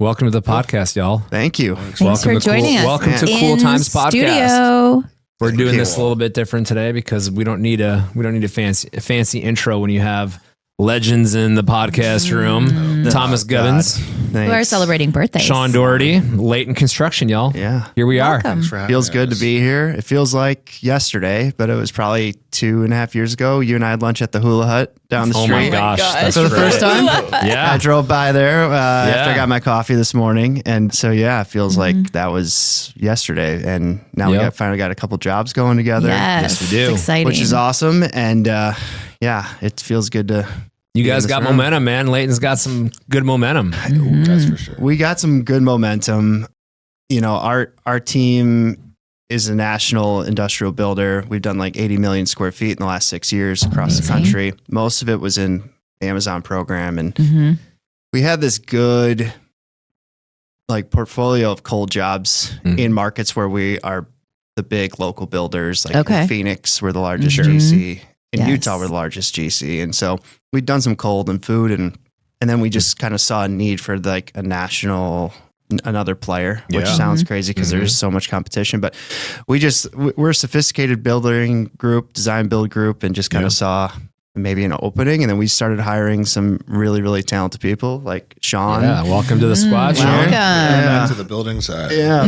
Welcome to the podcast, y'all. Thank you. Thanks for joining us. Welcome to Cool Times Podcast. Studio. We're doing this a little bit different today because we don't need a fancy intro when you have legends in the podcast room. Thomas Gubbins, Who are celebrating birthdays. Sean Doherty, Layton Construction, y'all. Yeah. Here we are. Feels good to be here. It feels like yesterday, but it was probably 2.5 years ago. You and I had lunch at the Hula Hut down the street. Oh my gosh. That's For the first time? Yeah. I drove by there after I got my coffee this morning. And so, yeah, it feels like that was yesterday. And now we finally got a couple jobs going together. Yes, we do. It's exciting. Which is awesome. And yeah, it feels good to... You guys got momentum, man. Layton's got some good momentum. That's for sure. We got some good momentum. You know, our team is a national industrial builder. We've done like 80 million square feet in the last 6 years across the country. Most of it was in the Amazon program. And we had this good like portfolio of cold jobs in markets where we are the big local builders. Like in Phoenix, we're the largest GC. In Utah, we're the largest GC. And so we'd done some cold and food and then we just kind of saw a need for like a another player, which sounds crazy because there's so much competition, but we're a sophisticated building group, design build group, and just kind of saw maybe an opening. And then we started hiring some really, really talented people like Sean. Yeah. Welcome to the squad, Sean. Welcome. Back to the building side. Yeah.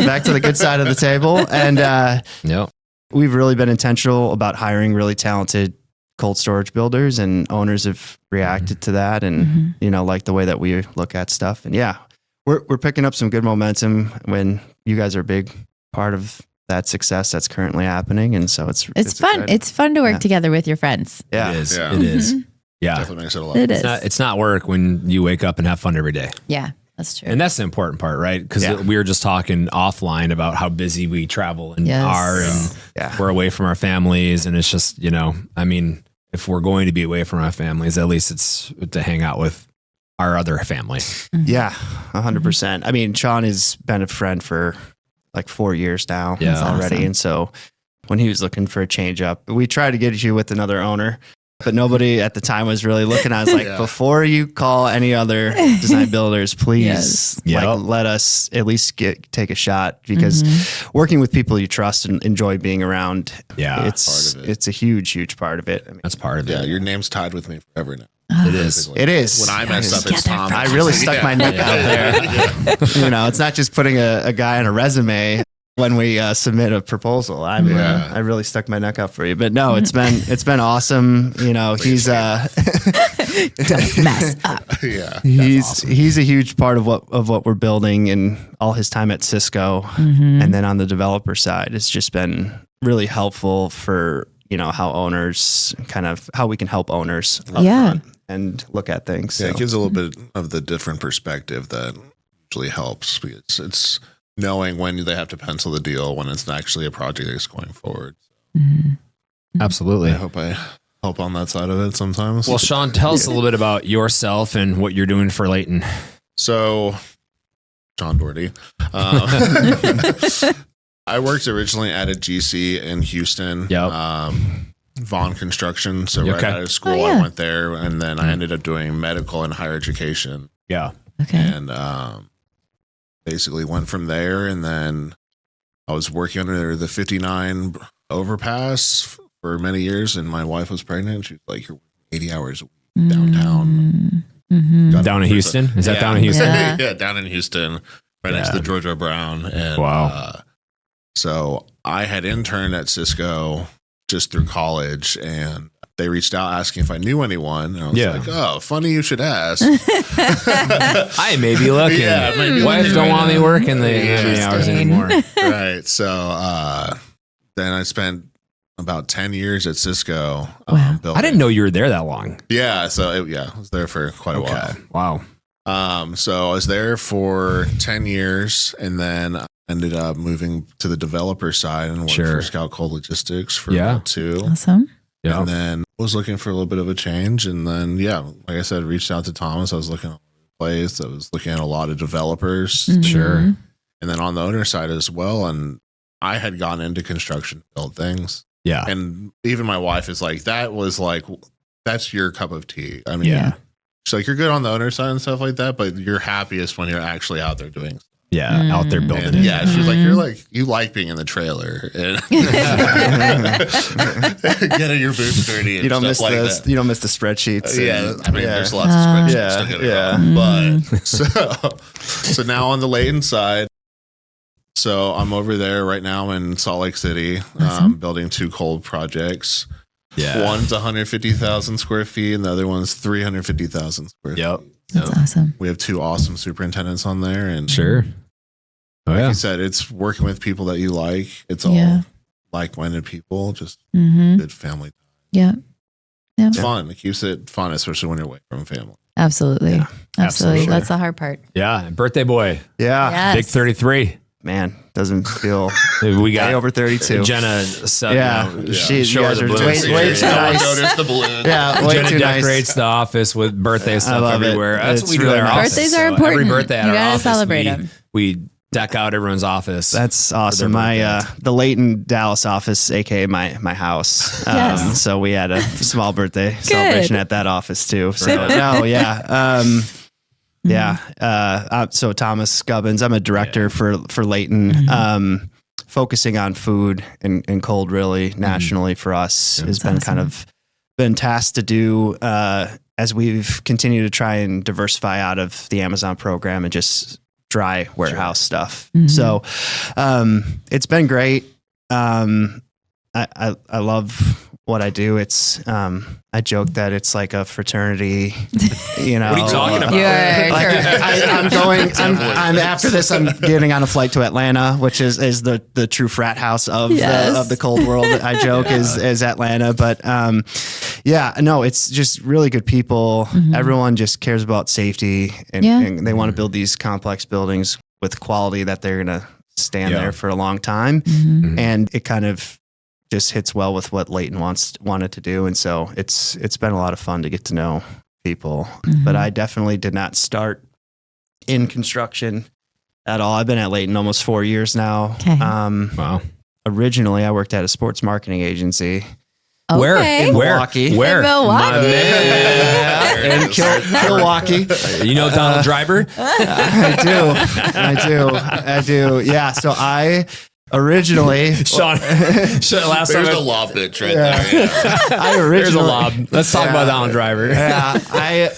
Back to the good side of the table. And, we've really been intentional about hiring really talented cold storage builders, and owners have reacted to that and, you know, like the way that we look at stuff. And yeah, we're picking up some good momentum when you guys are a big part of that success that's currently happening. And so it's fun. Exciting. It's fun to work together with your friends. Yeah. It is. Yeah. It is. Yeah. Definitely makes it a lot. It is. It's not work when you wake up and have fun every day. Yeah, that's true. And that's the important part, right? Because we were just talking offline about how busy we travel and are, and we're away from our families. And it's just, you know, I mean, if we're going to be away from our families, at least it's to hang out with our other family. Yeah, 100%. I mean, Sean has been a friend for like 4 years now already. Awesome. And so when he was looking for a change up, we tried to get you with another owner, but nobody at the time was really looking. I was like, before you call any other design builders, please let us at least take a shot, because working with people you trust and enjoy being around, it's a huge part of it. I mean, that's part of it. Yeah, your name's tied with me forever now. It is. It is. When I mess up, it's Tom. I really stuck my neck out there. You know, it's not just putting a guy on a resume when we submit a proposal. I really stuck my neck out for you. But no, it's been awesome. You know, he's don't mess up. He's a huge part of what we're building, and all his time at Cisco, and then on the developer side, it's just been really helpful for, you know, how we can help owners and look at things. Yeah, it gives a little bit of the different perspective that usually helps, because it's knowing when they have to pencil the deal, when it's actually a project that's going forward. Absolutely. I hope I help on that side of it sometimes. Well, Sean, tell us a little bit about yourself and what you're doing for Layton. So, Sean Doherty. I worked originally at a GC in Houston. Vaughn Construction. So right out of school, I went there, and then I ended up doing medical and higher education. Yeah. Okay. And basically went from there, and then I was working under the 59 overpass for many years, and my wife was pregnant. She was like, "You're 80 hours a week downtown." Down in Houston? Is that down in Houston? Yeah, down in Houston, right next to Georgia Brown. And so I had interned at Cisco just through college, and they reached out asking if I knew anyone. And I was like, "Oh, funny you should ask." I may be looking. Wife don't want me working the 80 hours anymore. Right. So then I spent about 10 years at Cisco. I didn't know you were there that long. Yeah. So I was there for quite a while. Wow. So I was there for 10 years, and then ended up moving to the developer side and worked for Scout Cold Logistics for about 2. Awesome. Yeah. And then was looking for a little bit of a change. And then, like I said, reached out to Thomas. I was looking at a place. I was looking at a lot of developers. Sure. And then on the owner side as well. And I had gotten into construction, build things. Yeah. And even my wife is like, that's your cup of tea. I mean, she's like, you're good on the owner side and stuff like that, but you're happiest when you're actually out there doing stuff. Yeah, out there building it. Yeah, she's like, you like being in the trailer and getting your boots dirty. And you don't miss like the you don't miss the spreadsheets. There's lots of spreadsheets. But so now on the Layton side, so I'm over there right now in Salt Lake City, building 2 cold projects. Yeah, one's 150,000 square feet, and the other one's 350,000 square feet. That's awesome. We have 2 awesome superintendents on there, and like you said, it's working with people that you like. It's all like-minded people, just good family time. Yeah. It's fun. It keeps it fun, especially when you're away from family. Absolutely. Absolutely. That's the hard part. Yeah. Birthday boy. Yeah. Yes. Big 33. Man, doesn't feel we got over 32. She guys are way too nice. Notice the balloon. Yeah, way Jenna too decorates nice. the office with birthday stuff everywhere. That's what we do really at our office. Birthdays are important. Every birthday at You our gotta office, celebrate them. We deck out everyone's office. That's awesome. The Layton Dallas office, aka my house. Yes. So we had a small birthday celebration at that office too. So so Thomas Gubbins, I'm a director for Layton, focusing on food and cold really nationally for us has been kind of been tasked to do as we've continued to try and diversify out of the Amazon program and just dry warehouse stuff. So it's been great. I love what I do. It's I joke that it's like a fraternity. You know, what are you talking about? I'm after this. I'm getting on a flight to Atlanta, which is the true frat house of the cold world. I joke is Atlanta, but it's just really good people. Everyone just cares about safety, and they want to build these complex buildings with quality that they're gonna stand there for a long time, and it kind of just hits well with what Layton wanted to do. And so it's been a lot of fun to get to know people, but I definitely did not start in construction at all. I've been at Layton almost 4 years now. Okay. Wow. Originally I worked at a sports marketing agency. Where? Okay. In Milwaukee. Where? In Milwaukee. My man. In Milwaukee. You know Donald Driver? I do. Yeah. So I originally Sean, last There's time a lob bitch right there. Yeah. There's a lob. Let's talk about Donald Driver. Yeah. I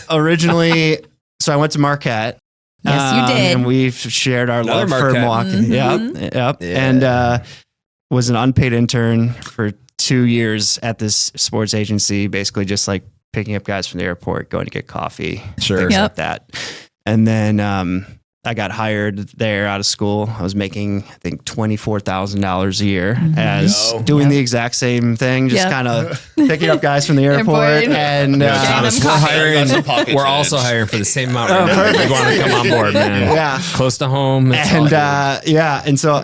went to Marquette. Yes, you did. And we've shared our Another love for Milwaukee. Yep. And was an unpaid intern for 2 years at this sports agency, basically just like picking up guys from the airport, going to get coffee, things like that. And then I got hired there out of school. I was making, I think, $24,000 a year as doing the exact same thing, just kind of picking up guys from the airport. And Thomas, we're also hiring for the same amount right now. You want to come on board, man? Yeah, close to home. And and so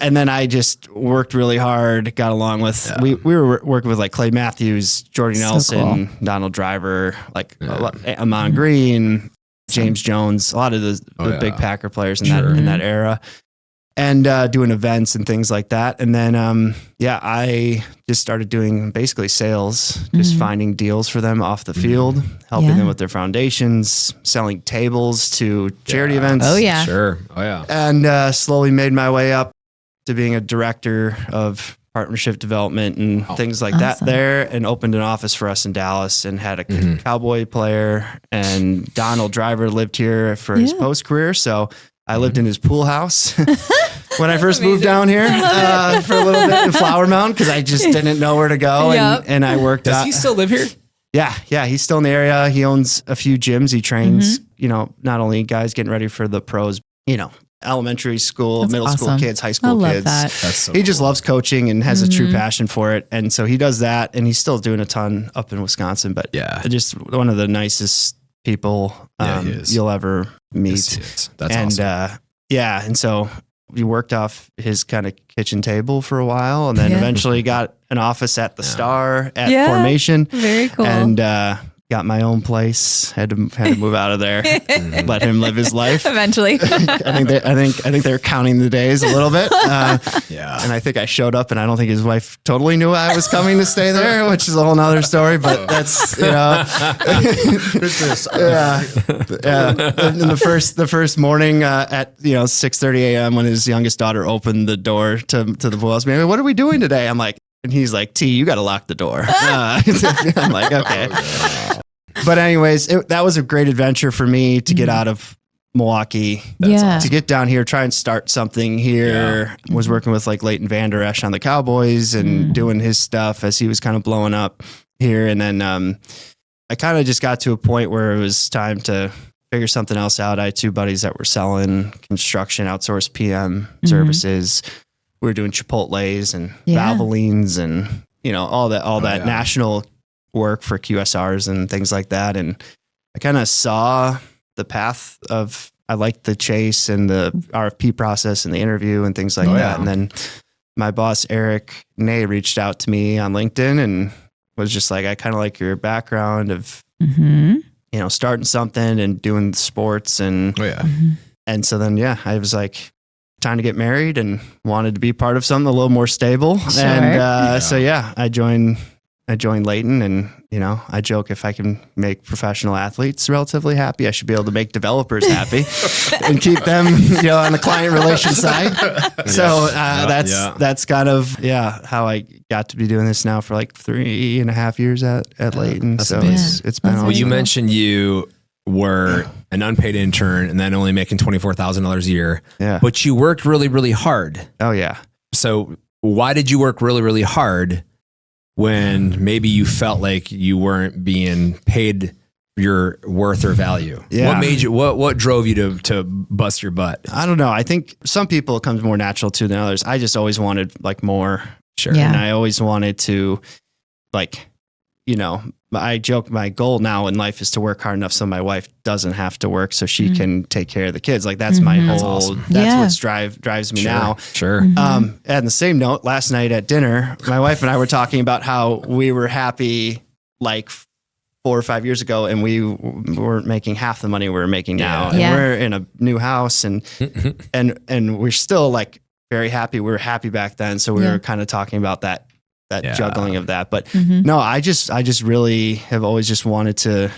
and then I just worked really hard. Got along with we were working with like Clay Matthews, Jordy Nelson, Donald Driver, like Amon Green, James Jones, a lot of the big Packer players in that era, and doing events and things like that. And then I just started doing basically sales, just finding deals for them off the field, helping them with their foundations, selling tables to charity events. Oh yeah, sure. Oh yeah, and slowly made my way up to being a director of partnership development and things like that there, and opened an office for us in Dallas and had a Cowboy player, and Donald Driver lived here for his post career. So I lived in his pool house when I first moved down here for a little bit in Flower Mound because I just didn't know where to go. And I worked. Does he still live here? Yeah. He's still in the area. He owns a few gyms. He trains, not only guys getting ready for the pros, elementary school, middle school kids, high school kids. That's so he just loves coaching and has a true passion for it. And so he does that, and he's still doing a ton up in Wisconsin, but just one of the nicest people you'll ever meet. That's awesome. And so we worked off his kind of kitchen table for a while, and then eventually got an office at the Star at Formation. Very cool. And got my own place. Had to move out of there. Let him live his life. Eventually. I think they're counting the days a little bit. And I think I showed up, and I don't think his wife totally knew I was coming to stay there, which is a whole nother story. But that's And the first morning at 6:30 a.m. when his youngest daughter opened the door to the pool house, what are we doing today? I'm like, and he's like, T, you got to lock the door. I'm like, okay. But anyways, that was a great adventure for me to get out of Milwaukee, to get down here, try and start something here. Was working with like Layton Vander Esch on the Cowboys and doing his stuff as he was kind of blowing up here. And then I kind of just got to a point where it was time to figure something else out. I had 2 buddies that were selling construction, outsourced PM services. We were doing Chipotle's and Valvolines and, all that national work for QSRs and things like that. And I kind of saw the path of, I liked the chase and the RFP process and the interview and things like that. And then my boss, Eric Ney, reached out to me on LinkedIn and was just like, I kind of like your background of, starting something and doing sports. And, and so then, I was like, time to get married and wanted to be part of something a little more stable. Sure. And so I joined Layton, and I joke, if I can make professional athletes relatively happy, I should be able to make developers happy and keep them on the client relations side. So that's kind of how I got to be doing this now for like 3.5 years at Layton. So it's been awesome. Well, you mentioned you were an unpaid intern and then only making $24,000 a year. Yeah. But you worked really, really hard. Oh yeah. So why did you work really, really hard when maybe you felt like you weren't being paid your worth or value? Yeah. What made you, what drove you to bust your butt? I don't know. I think some people it comes more natural to than others. I just always wanted like more. Sure. Yeah. And I always wanted to I joke my goal now in life is to work hard enough so my wife doesn't have to work so she can take care of the kids. Like that's my whole, that's what drives me now. Sure. And the same note, last night at dinner, my wife and I were talking about how we were happy like 4 or 5 years ago and we weren't making half the money we're making now. And we're in a new house and we're still like very happy. We were happy back then. So we were kind of talking about that juggling of that. But no, I just really have always just wanted to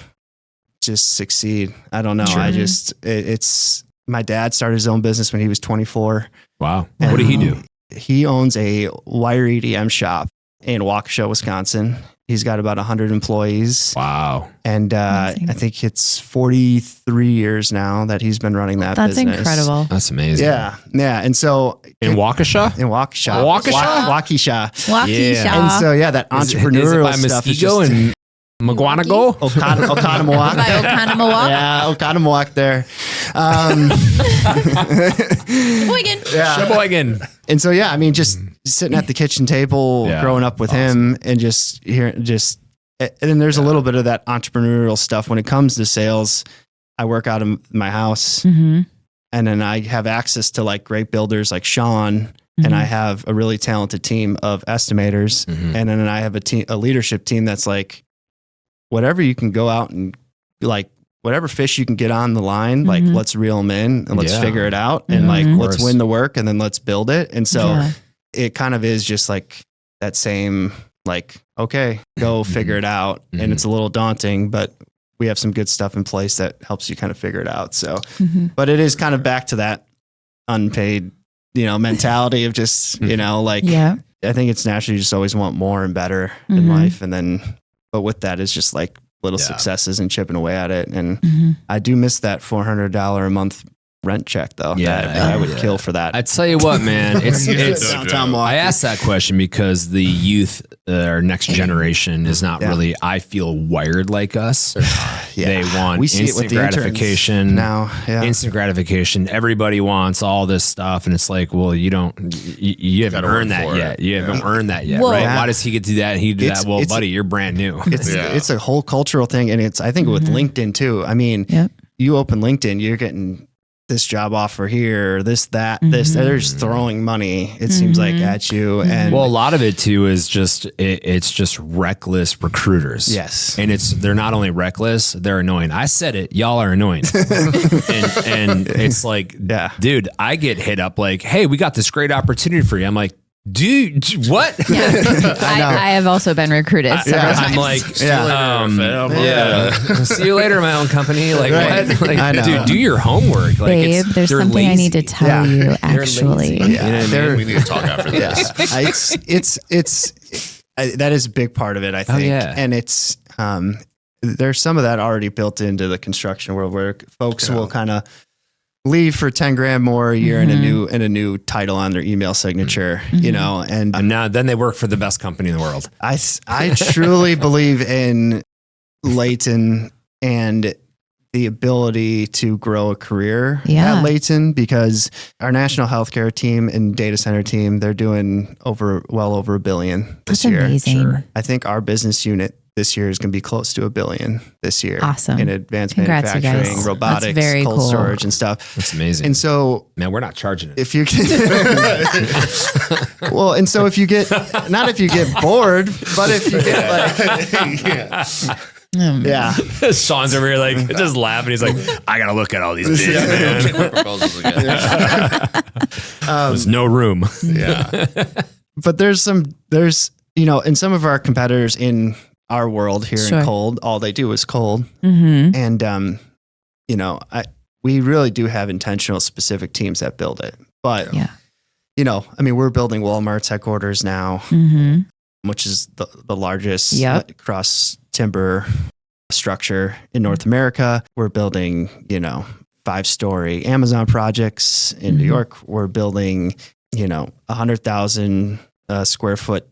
just succeed. I don't know. Sure. It's my dad started his own business when he was 24. Wow. What did he do? He owns a wire EDM shop in Waukesha, Wisconsin. He's got about 100 employees. Wow. And I think it's 43 years now that he's been running that business. That's incredible. That's amazing. Yeah. Yeah. And so in Waukesha? In Waukesha. Waukesha. And so, that entrepreneurial stuff is just... and Maguanago? Oconomowoc. By Oconomowoc? Yeah, Oconomowoc there. Sheboygan. And so, just sitting at the kitchen table, growing up with him and just hearing, and then there's a little bit of that entrepreneurial stuff when it comes to sales. I work out of my house and then I have access to like great builders like Sean and I have a really talented team of estimators. And then I have a leadership team that's like, whatever you can go out and like, whatever fish you can get on the line, like let's reel them in and let's figure it out and like, let's win the work and then let's build it. And so it kind of is just like that same, like, okay, go figure it out. And it's a little daunting, but we have some good stuff in place that helps you kind of figure it out. So, but it is kind of back to that unpaid, mentality of just, I think it's natural. You just always want more and better in life. And then, but with that, it's just like little successes and chipping away at it. And I do miss that $400 a month rent check though. I would kill for that. I tell you what, man, it's downtown Milwaukee. I asked that question because the youth, our next generation is not really, I feel, wired like us. They want instant gratification now. Instant gratification. Everybody wants all this stuff. And it's like, well, you haven't earned that yet. You haven't earned that yet, right? Why does he get to do that and he do that? Well, buddy, you're brand new. It's a whole cultural thing. And I think with LinkedIn too. I mean, you open LinkedIn, you're getting this job offer here, or this. They're just throwing money, it seems like, at you. And well, a lot of it too is just, it's just reckless recruiters. Yes. And they're not only reckless, they're annoying. I said it, y'all are annoying. and it's like, dude, I get hit up like, hey, we got this great opportunity for you. I'm like, dude, what? Yeah. I have also been recruited several times. I'm like, see you later, my own company. Like, what? Like, dude, do your homework. Like, Babe, there's something lazy. I need to tell you, actually. We need to talk after this. That is a big part of it, I think. And it's, there's some of that already built into the construction world where folks will kind of leave for 10 grand more a year and a new title on their email signature, you know, and now then they work for the best company in the world. I truly believe in Layton and the ability to grow a career at Layton, because our national healthcare team and data center team, they're doing well over $1 billion this year. Amazing. Sure. I think our business unit this year is going to be close to $1 billion this year. Awesome. In advanced Congrats, manufacturing, robotics, cold storage and stuff. That's amazing. And so, man, we're not charging it. If you get, well, and so if you get, not if you get bored, but if you get like, Sean's over here like just laughing. He's like, I gotta look at all these bids, man. There's no room. But there's you know, and some of our competitors in our world here in cold, all they do is cold. And, you know, we really do have intentional specific teams that build it. But, you know, I mean, we're building Walmart's headquarters now, which is the largest cross timber structure in North America. We're building, you know, 5-story Amazon projects in New York. We're building, you know, 100,000 square foot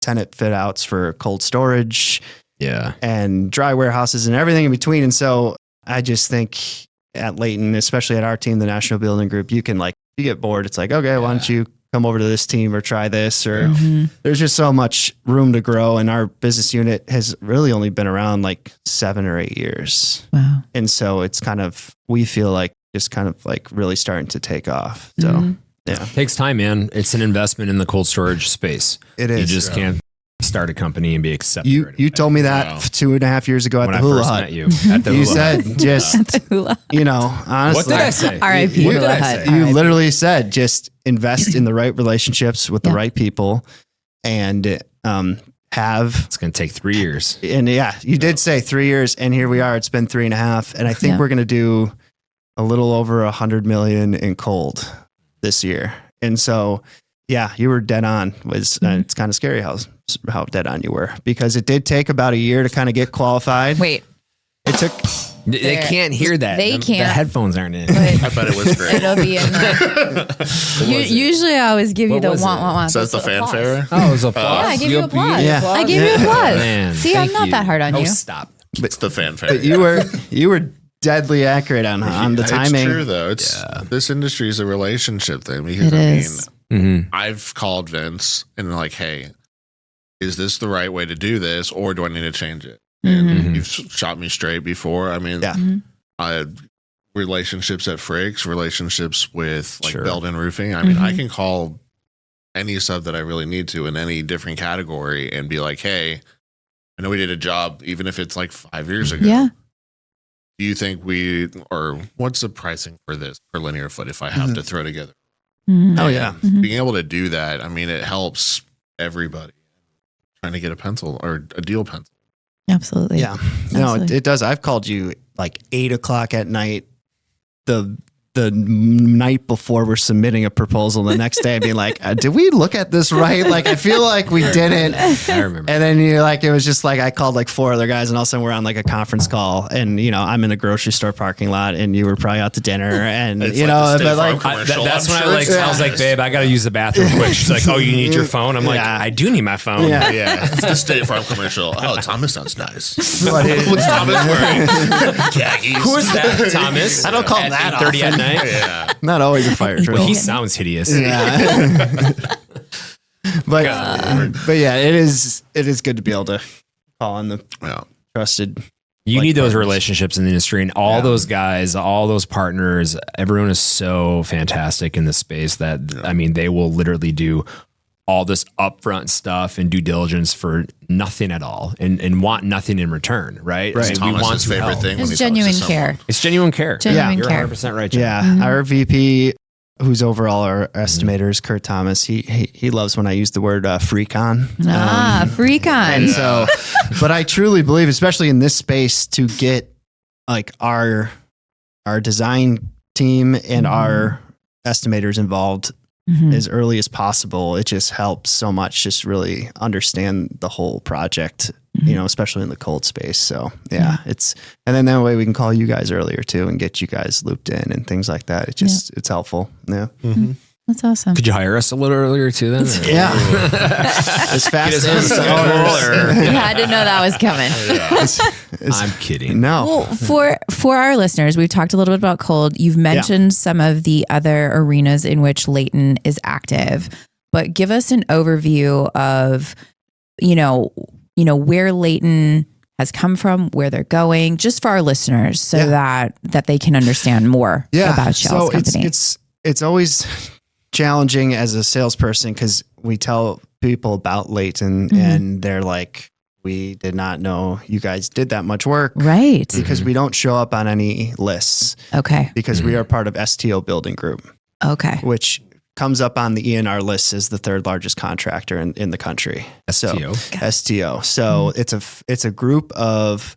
tenant fit outs for cold storage and dry warehouses and everything in between. And so I just think at Layton, especially at our team, the National Building Group, you can like, if you get bored, it's like, okay, why don't you come over to this team or try this? Or there's just so much room to grow. And our business unit has really only been around like 7 or 8 years. Wow. And so it's kind of, we feel like just kind of like really starting to take off. So yeah. It takes time, man. It's an investment in the cold storage space. It is. You just can't start a company and be accepted. You told me that 2.5 years ago at the Hula Hut. Met you at the you Hula said Hut. just, you know, honestly. What did I say? R.I.P. Hula Hut. You literally said just invest in the right relationships with the right people and It's going to take 3 years. And you did say 3 years, and here we are. It's been 3.5. And I think we're going to do a little over 100 million in cold this year. And so, you were dead on. It's kind of scary how dead on you were, because it did take about a year to kind of get qualified. Wait, it took. They can't hear that. They can't. The headphones aren't in. I bet it was great. It'll be in there. Usually I always give you the want. So that's the fanfare? Oh, it was applause. I give you applause. Yeah. I give you applause. Man, See, I'm not that hard on you. Stop. It's the fanfare. But you were deadly accurate on the timing. It's true though. This industry is a relationship thing, because It is. I've called Vince and like, hey, is this the right way to do this, or do I need to change it? And you've shot me straight before. I mean, I had relationships at Frakes, relationships with like Belden Roofing. I mean, I can call any sub that I really need to in any different category and be like, hey, I know we did a job, even if it's like 5 years ago. Yeah. Do you think what's the pricing for this per linear foot if I have to throw together? Oh yeah. Being able to do that, I mean, it helps everybody trying to get a pencil or a deal pencil. Absolutely. Yeah. No, it does. I've called you like 8:00 at night, the night before we're submitting a proposal. The next day, I'd be like, did we look at this right? Like, I feel like we didn't. I remember. And then you're like, it was just like, I called like 4 other guys, and all of a sudden we're on like a conference call, and you know, I'm in a grocery store parking lot, and you were probably out to dinner, and It's you know, but like, that's when I was like, babe, I got to use the bathroom quick. She's like, oh, you need your phone? I'm like, I do need my phone. Yeah. It's the State Farm commercial. Oh, Thomas sounds nice. What's Thomas wearing? Khakis. Who is that, Thomas? I don't call him that 8:30 at night. Yeah. Not always a fire drill. Well, he sounds hideous. Yeah. but yeah, it is good to be able to call on the trusted. You need those relationships in the industry, and all those guys, all those partners, everyone is so fantastic in this space that, I mean, they will literally do all this upfront stuff and due diligence for nothing at all and want nothing in return, right? Right. I mean, Thomas's favorite thing when it's genuine care. It's genuine care. Genuine care. You're 100% right, Jenna. Yeah. Our VP, who's overall our estimators, Kurt Thomas, he loves when I use the word freak-on. Freak-on. And so, but I truly believe, especially in this space, to get like our design team and our estimators involved as early as possible, it just helps so much, just really understand the whole project, you know, especially in the cold space. So and then that way we can call you guys earlier too and get you guys looped in and things like that. It just, it's helpful. Yeah. That's awesome. Could you hire us a little earlier too then? Yeah. As fast as I didn't know that was coming. I'm kidding. No. Well, for our listeners, we've talked a little bit about cold. You've mentioned some of the other arenas in which Layton is active, but give us an overview of, you know, where Layton has come from, where they're going, just for our listeners, so that they can understand more about Shell's company. It's always challenging as a salesperson because we tell people about Layton and they're like, we did not know you guys did that much work. Right. Because we don't show up on any lists. Okay. Because we are part of STO Building Group. Okay. Which comes up on the ENR list as the third largest contractor in the country. STO. STO. So it's a group of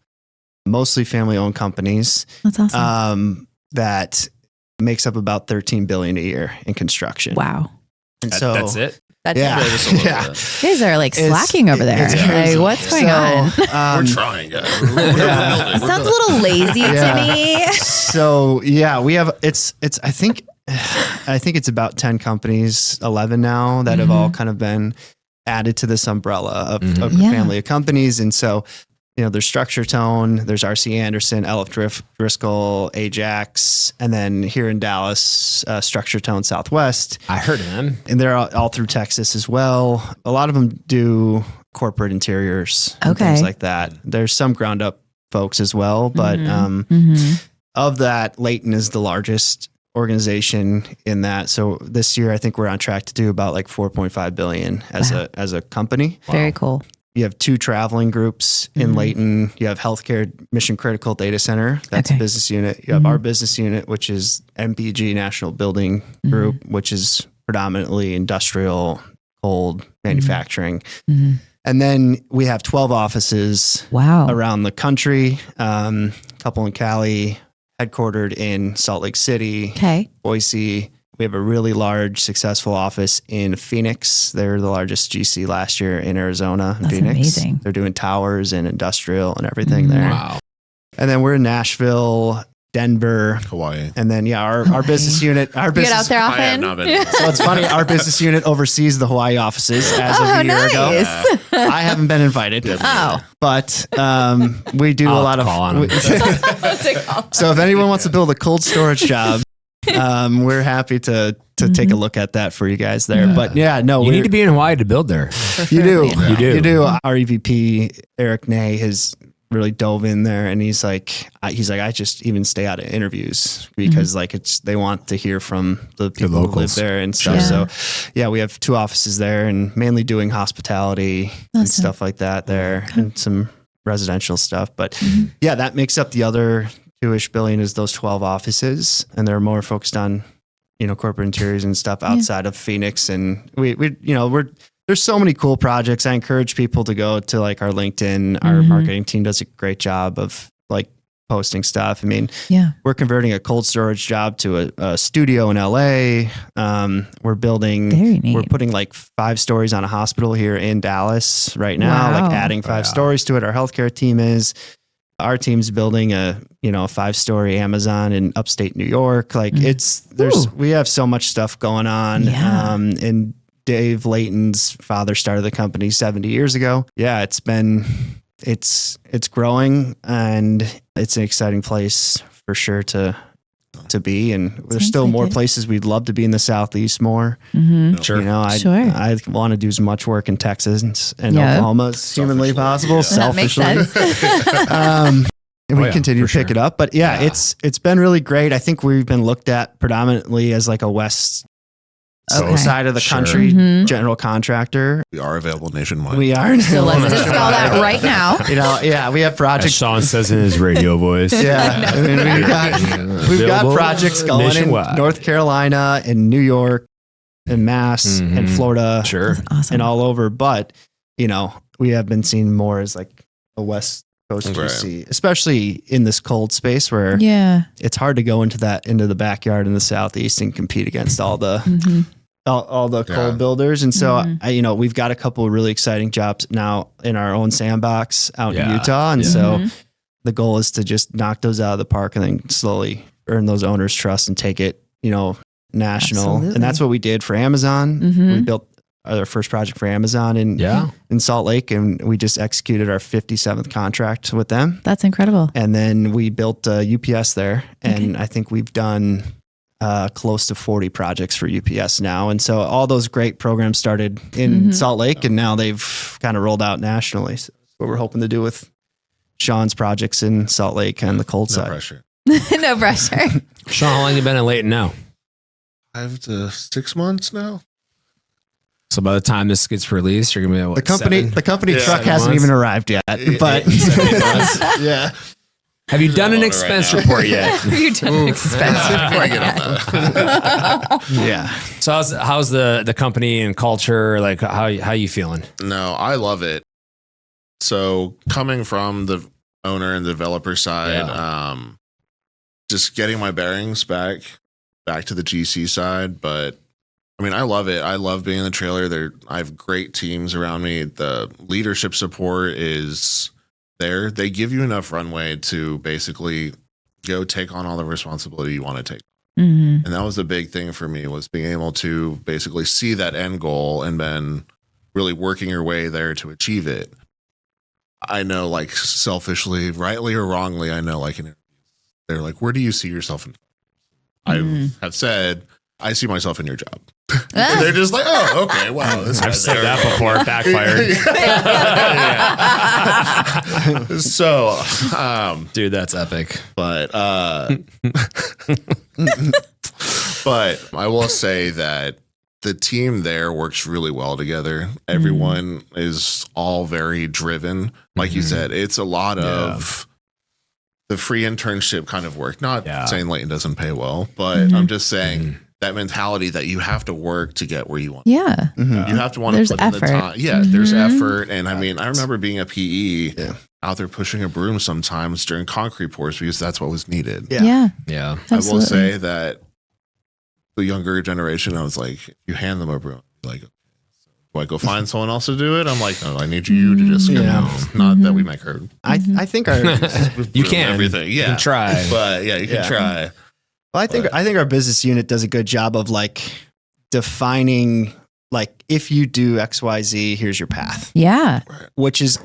mostly family-owned companies. That's awesome. That makes up about $13 billion a year in construction. Wow. And That's it. That's yeah. it. Yeah. You guys are like slacking over there. Like, what's going on? We're trying, guys. We're Sounds a little lazy to me. So we have I think it's about 10 companies, 11 now that have all kind of been added to this umbrella of a family of companies. And so, you know, there's Structure Tone, there's RC Anderson, LF Driscoll, Ajax, and then here in Dallas, Structure Tone Southwest. I heard of them. And they're all through Texas as well. A lot of them do corporate interiors and things like that. There's some ground up folks as well, but of that, Layton is the largest organization in that. So this year, I think we're on track to do about like 4.5 billion as a company. Very cool. You have 2 traveling groups in Layton. You have healthcare mission critical data center. That's a business unit. You have our business unit, which is MPG National Building Group, which is predominantly industrial, cold manufacturing. And then we have 12 offices around the country. A couple in Cali, headquartered in Salt Lake City, Boise. We have a really large, successful office in Phoenix. They're the largest GC last year in Arizona. That's Phoenix. Amazing. They're doing towers and industrial and everything there. Wow. And then we're in Nashville, Denver, Hawaii. And then our business unit, you get out there often? I have not been. So it's funny, our business unit oversees the Hawaii offices as of a year ago. I haven't been invited. But we do a lot of So if anyone wants to build a cold storage job, we're happy to take a look at that for you guys there. But you need to be in Hawaii to build there. You do. Our EVP Eric Ney has really dove in there, and he's like, I just even stay out of interviews because they want to hear from the people who live there and stuff. So we have 2 offices there, and mainly doing hospitality and stuff like that there, and some residential stuff. But that makes up the other 2-ish billion is those 12 offices, and they're more focused on, corporate interiors and stuff outside of Phoenix. And there's so many cool projects. I encourage people to go to like our LinkedIn. Our marketing team does a great job of like posting stuff. I mean, we're converting a cold storage job to a studio in LA. We're putting like 5 stories on a hospital here in Dallas right now, like adding 5 stories to it. Our healthcare team is. Our team's building a 5-story Amazon in upstate New York. Like we have so much stuff going on. And Dave Layton's father started the company 70 years ago. Yeah, it's growing, and it's an exciting place for sure to be. And there's still more places we'd love to be in the Southeast more. Sure. I want to do as much work in Texas and Oklahoma as humanly possible. That makes sense. and we continue to pick it up. But it's been really great. I think we've been looked at predominantly as like a West side of the country general contractor. We are available nationwide. We are. So let's dispel that right now. We have projects. As Sean says in his radio voice. Yeah. I mean, we've got projects going nationwide. In North Carolina and New York and Mass and Florida awesome. And all over. But, we have been seen more as like a West Coast GC, especially in this cold space where it's hard to go into the backyard in the Southeast and compete against all the all the cold builders. And so, we've got a couple of really exciting jobs now in our own sandbox out in Utah. And so the goal is to just knock those out of the park and then slowly earn those owners' trust and take it, national. Absolutely. And that's what we did for Amazon. We built our first project for Amazon in Salt Lake, and we just executed our 57th contract with them. That's incredible. And then we built UPS there, and I think we've done close to 40 projects for UPS now. And so all those great programs started in Salt Lake, and now they've kind of rolled out nationally. So that's what we're hoping to do with Sean's projects in Salt Lake and the cold side. Pressure. No pressure. Sean, how long have you been in Layton now? 5 to 6 months now. So by the time this gets released, you're gonna be the company truck hasn't even arrived yet. But have you done an expense report yet? Have you done an expense report yet? So how's the company and culture? Like how you feeling? No, I love it. So coming from the owner and developer side, just getting my bearings back to the GC side, but I mean, I love it. I love being in the trailer. I have great teams around me. The leadership support is there. They give you enough runway to basically go take on all the responsibility you want to take. And that was a big thing for me, was being able to basically see that end goal and then really working your way there to achieve it. I know, like, selfishly, rightly or wrongly, I know, like, they're like, where do you see yourself in? I have said, I see myself in your job. They're just like, oh, okay, wow. I've said that before. It backfired. So, dude, that's epic. But I will say that the team there works really well together. Everyone is all very driven. Like you said, it's a lot of the free internship kind of work. Not saying Layton doesn't pay well, but I'm just saying that mentality that you have to work to get where you want. You have to want to put in the time. There's effort. And I mean, I remember being a PE out there pushing a broom sometimes during concrete pours because that's what was needed. Yeah. I will say that the younger generation, I was like, you hand them a broom, like, do I go find someone else to do it? I'm like, no, I need you to just come out. Not that we make her. I think you can everything. You can try, but you can try. Well, I think our business unit does a good job of like defining, like, if you do XYZ, here's your path. Yeah. Which is,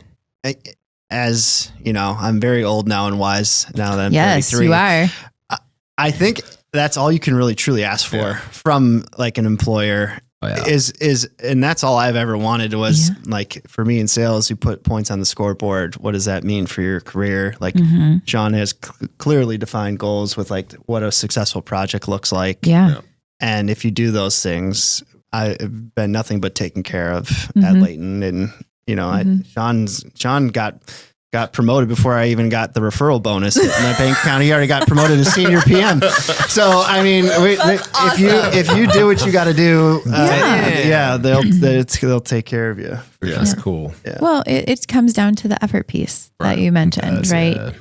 as you know, I'm very old now and wise now that I'm 33. Yes, you are. I think that's all you can really truly ask for from like an employer. Is and that's all I've ever wanted was like, for me in sales, you put points on the scoreboard. What does that mean for your career? Like Sean has clearly defined goals with like what a successful project looks like. And if you do those things, I've been nothing but taken care of at Layton. And Sean got promoted before I even got the referral bonus in my bank account. He already got promoted to senior PM. So, I mean, if you do what you got to do, they'll take care of you. Yeah, that's cool. Yeah. Well, it comes down to the effort piece that you mentioned, right? Yeah.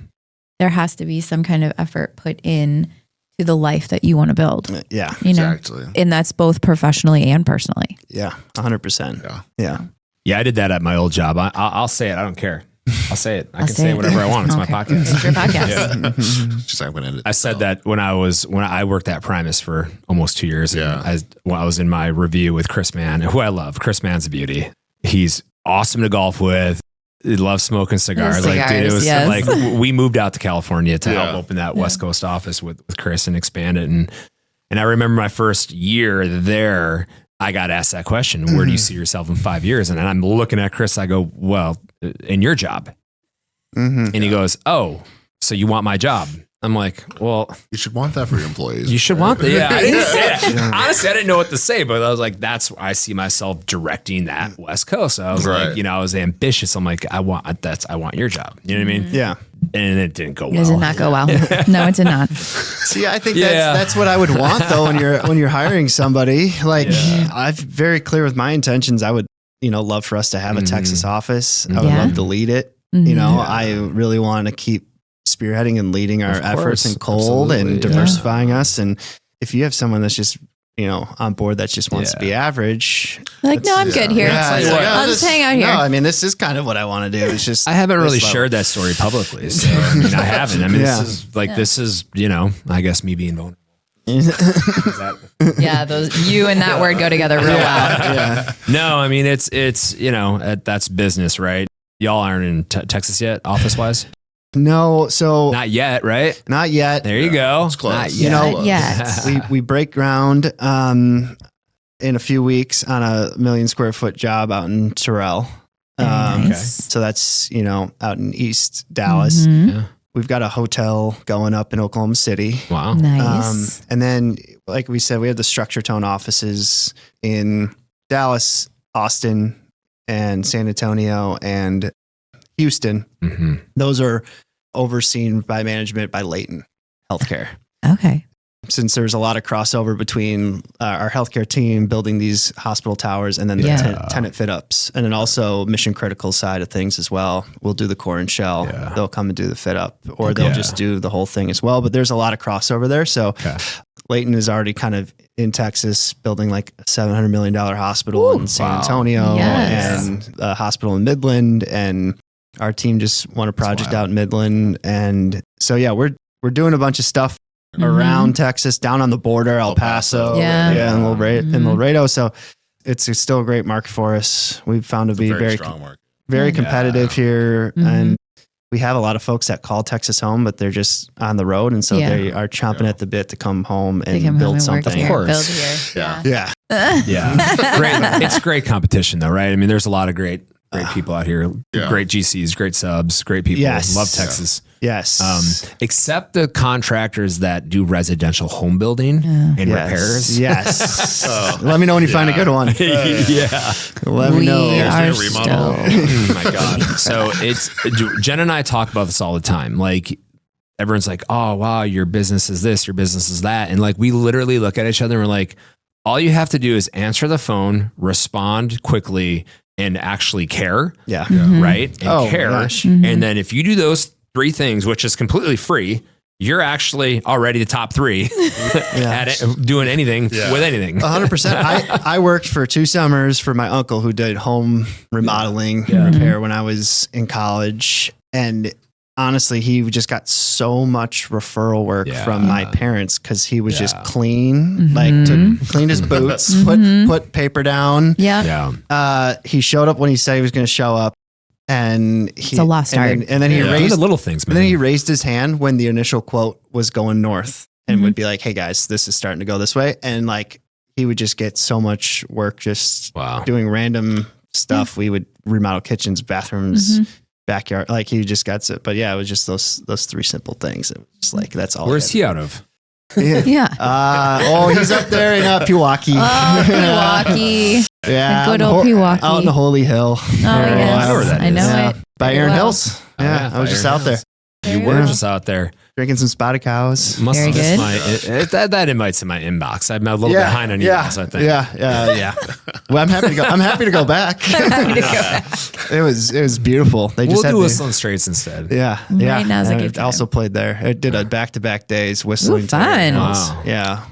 There has to be some kind of effort put in to the life that you want to build. Yeah, exactly. And that's both professionally and personally. Yeah, 100%. Yeah, I did that at my old job. I'll say it. I don't care. I'll say it. I can say whatever I want. It's my podcast. It's your podcast. Just I'm gonna end it. I said that when I worked at Primus for almost 2 years. Yeah. When I was in my review with Chris Mann, who I love. Chris Mann's a beauty. He's awesome to golf with. He loves smoking cigars. Like, dude, it was like we moved out to California to help open that West Coast office with Chris and expand it. And I remember my first year there, I got asked that question, where do you see yourself in 5 years? And I'm looking at Chris, I go, well, in your job. And he goes, oh, so you want my job? I'm like, well, you should want that for your employees. You should want that. Yeah, I didn't say that. Honestly, I didn't know what to say, but I was like, that's I see myself directing that West Coast. So I was like, I was ambitious. I'm like, I want your job. You know what I mean? Yeah. And it didn't go well. It did not go well. No, it did not. See, I think that's what I would want though when you're hiring somebody. Like I'm very clear with my intentions. I would, love for us to have a Texas office. I would love to lead it. I really want to keep spearheading and leading our efforts in cold and diversifying us. And if you have someone that's just, on board that just wants to be average. Like, no, I'm good here. I'll just hang out here. No, I mean, this is kind of what I want to do. It's just, I haven't really shared that story publicly. So I haven't. I mean, this is, I guess me being vulnerable. Those you and that word go together real well. Yeah. No, I mean, it's, that's business, right? Y'all aren't in Texas yet, office wise? No, so not yet, right? Not yet. There you go. It's close. Not yet. We break ground in a few weeks on a 1 million square foot job out in Terrell. So that's out in East Dallas. We've got a hotel going up in Oklahoma City. Wow, nice. And then, like we said, we have the Structure Tone offices in Dallas, Austin, and San Antonio, and Houston. Those are overseen by management by Layton Healthcare. Okay. Since there's a lot of crossover between our healthcare team building these hospital towers and then the tenant fit ups, and then also mission critical side of things as well. We'll do the core and shell. They'll come and do the fit up, or they'll just do the whole thing as well. But there's a lot of crossover there. So Layton is already kind of in Texas building like a $700 million hospital in San Antonio and a hospital in Midland, and our team just won a project out in Midland. And so, we're doing a bunch of stuff around Texas, down on the border, El Paso, and Laredo. So it's still a great market for us. We've found to be very strong market, very competitive here. And we have a lot of folks that call Texas home, but they're just on the road. And so they are chomping at the bit to come home and build something. Of course. Build here. Yeah. Great. It's great competition though, right? I mean, there's a lot of great people out here, great GCs, great subs, great people. Love Texas. Yes. Except the contractors that do residential home building and repairs. Yes. Let me know when you find a good one. Let me know. Oh my God. So Jenna and I talk about this all the time. Like everyone's like, oh, wow, your business is this, your business is that. And like, we literally look at each other and we're like, all you have to do is answer the phone, respond quickly, and actually care. Right. And care. And then if you do those 3 things, which is completely free, you're actually already the top 3 at it, doing anything with anything. 100%. I worked for 2 summers for my uncle who did home remodeling and repair when I was in college. And honestly, he just got so much referral work from my parents because he was just clean, cleaned his boots, put paper down. He showed up when he said he was going to show up. And it's a lost art. And then he raised the little things, man. And then he raised his hand when the initial quote was going north and would be like, "Hey guys, this is starting to go this way." And like he would just get so much work just doing random stuff. We would remodel kitchens, bathrooms, backyard. Like he just got it. But it was just those 3 simple things. It was just like that's all. Where's he out of? He's up there in Pewaukee. Pewaukee. Good old Pewaukee. Out in the Holy Hill. Oh, yes. I know it. By Aaron Hills. I was just out there. You were just out there. Drinking some spotted cows. Must have missed that invite's in my inbox. I'm a little behind on emails, I think. Yeah. Well, I'm happy to go. I'm happy to go back. It was beautiful. We'll do Whistling Straits instead. Yeah. Right, now's a good time. I also played there. I did a back-to-back days whistling. Ooh, fun. Wow. Yeah.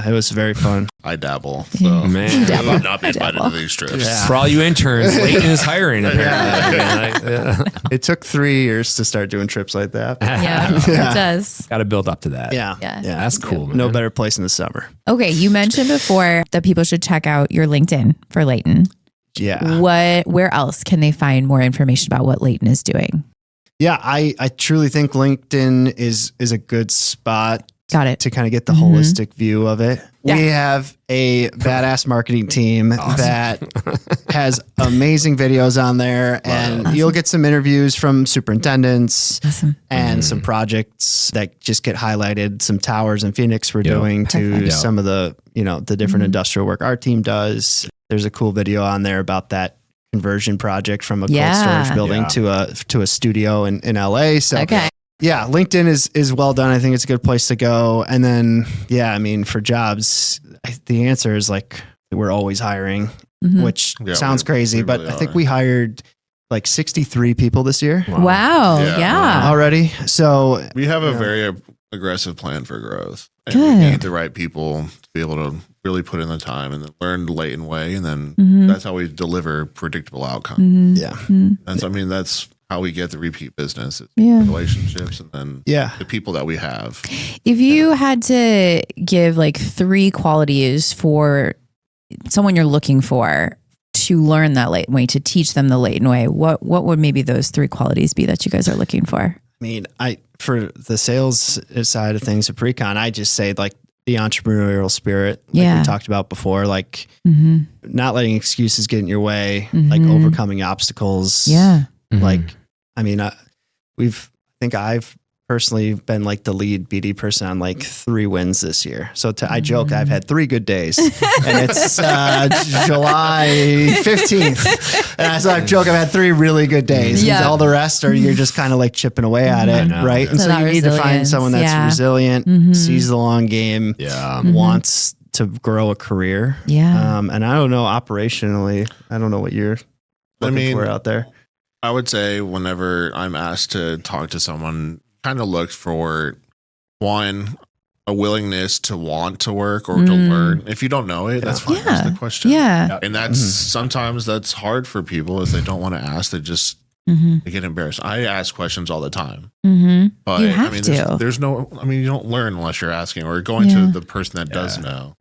It was very fun. I dabble. So man, I would not be invited to these trips. Yeah. For all you interns, Layton is hiring apparently. It took 3 years to start doing trips like that. It does. Got to build up to that. Yeah. That's cool. Man. No better place in the summer. Okay, you mentioned before that people should check out your LinkedIn for Layton. Yeah. Where else can they find more information about what Layton is doing? Yeah, I truly think LinkedIn is a good spot Got it. To kind of get the holistic view of it. Yeah. We have a badass marketing team that has amazing videos on there, and you'll get some interviews from superintendents and some projects that just get highlighted. Some towers in Phoenix we're doing to some of the, the different industrial work our team does. There's a cool video on there about that conversion project from a cold storage building to a studio in LA. So yeah, LinkedIn is well done. I think it's a good place to go. And then, for jobs, the answer is like, we're always hiring, which sounds crazy, but really I think we hired like 63 people this year. Wow. Yeah. Already. So we have a very aggressive plan for growth. And we need the right people to be able to really put in the time and then learn the Layton way. And then that's how we deliver predictable outcomes. Yeah. That's how we get the repeat business, relationships, and then the people that we have. If you had to give like 3 qualities for someone you're looking for to learn that Layton way, to teach them the Layton way, what would maybe those 3 qualities be that you guys are looking for? For the sales side of things at Precon, I just say like the entrepreneurial spirit, like we talked about before, like not letting excuses get in your way, like overcoming obstacles. Yeah. I've personally been like the lead BD person on like 3 wins this year. So I joke I've had 3 good days, and it's July 15th. And so I joke I've had 3 really good days. And all the rest are you're just kind of like chipping away at it, right? And so you need to find someone that's resilient, sees the long game, wants to grow a career. Yeah. And I don't know operationally, I don't know what you're looking for out there. I would say whenever I'm asked to talk to someone, kind of look for one, a willingness to want to work or to learn. If you don't know it, that's fine. Ask the question. Yeah. And that's sometimes that's hard for people if they don't want to ask. They just they get embarrassed. I ask questions all the time. But you have to. There's no, you don't learn unless you're asking or going to the person that does know.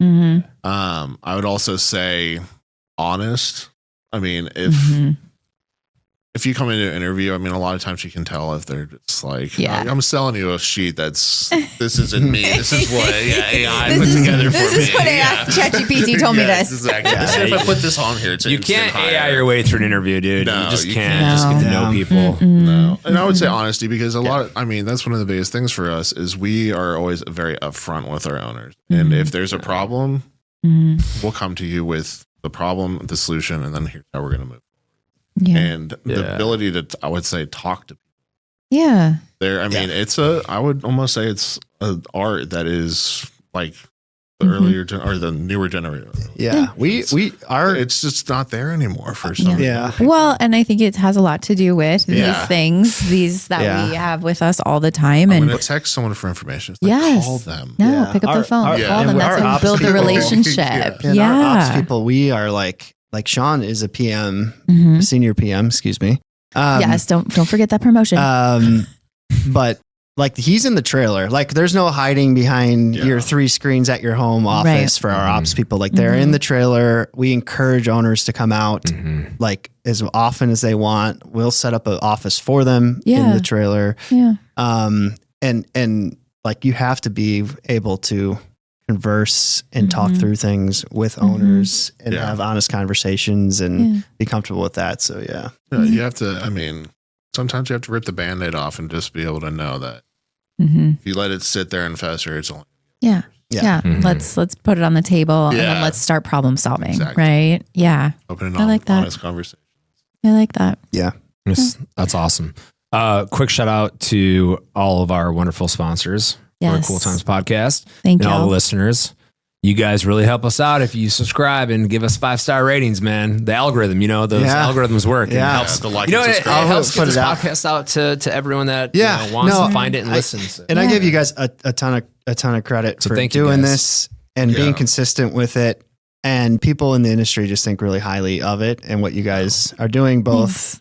I would also say honest. If you come into an interview, a lot of times you can tell if they're just like, I'm selling you a sheet this isn't me. This is what AI put together for me. This is what ChatGPT told me this. Exactly. If I put this on here, it's you can't AI your way through an interview, dude. No, you just can't. Just get to know people. No. And I would say honesty, because a lot of, that's one of the biggest things for us is we are always very upfront with our owners. And if there's a problem, we'll come to you with the problem, the solution, and then here's how we're going to move. And the ability to, I would say, talk to people. Yeah. I would almost say it's an art that is like the earlier or the newer generation. Yeah. It's just not there anymore for some reason. Yeah. Well, and I think it has a lot to do with these things, that we have with us all the time. I'm going to text someone for information. It's like, call them. No, pick up the phone. Call them. That's how you build the relationship. Our ops people, we are like Sean is a PM, a senior PM, excuse me. Yes, don't forget that promotion. But like he's in the trailer. Like there's no hiding behind your 3 screens at your home office for our ops people. Like they're in the trailer. We encourage owners to come out like as often as they want. We'll set up an office for them in the trailer. Yeah. And like you have to be able to converse and talk through things with owners and have honest conversations and be comfortable with that. So you have to, sometimes you have to rip the Band-Aid off and just be able to know that if you let it sit there and fester, it's only Let's put it on the table and then let's start problem solving. Right. Yeah. Open and honest conversation. I like that. Yeah. That's awesome. Quick shout out to all of our wonderful sponsors. For Cool Times Podcast. Thank you. And all the listeners. You guys really help us out if you subscribe and give us 5-star ratings, man. The algorithm, those algorithms work. Yeah. It helps. It helps get this podcast out to everyone that wants to find it and listen. And I give you guys a ton of credit for doing this and being consistent with it. And people in the industry just think really highly of it and what you guys are doing, both,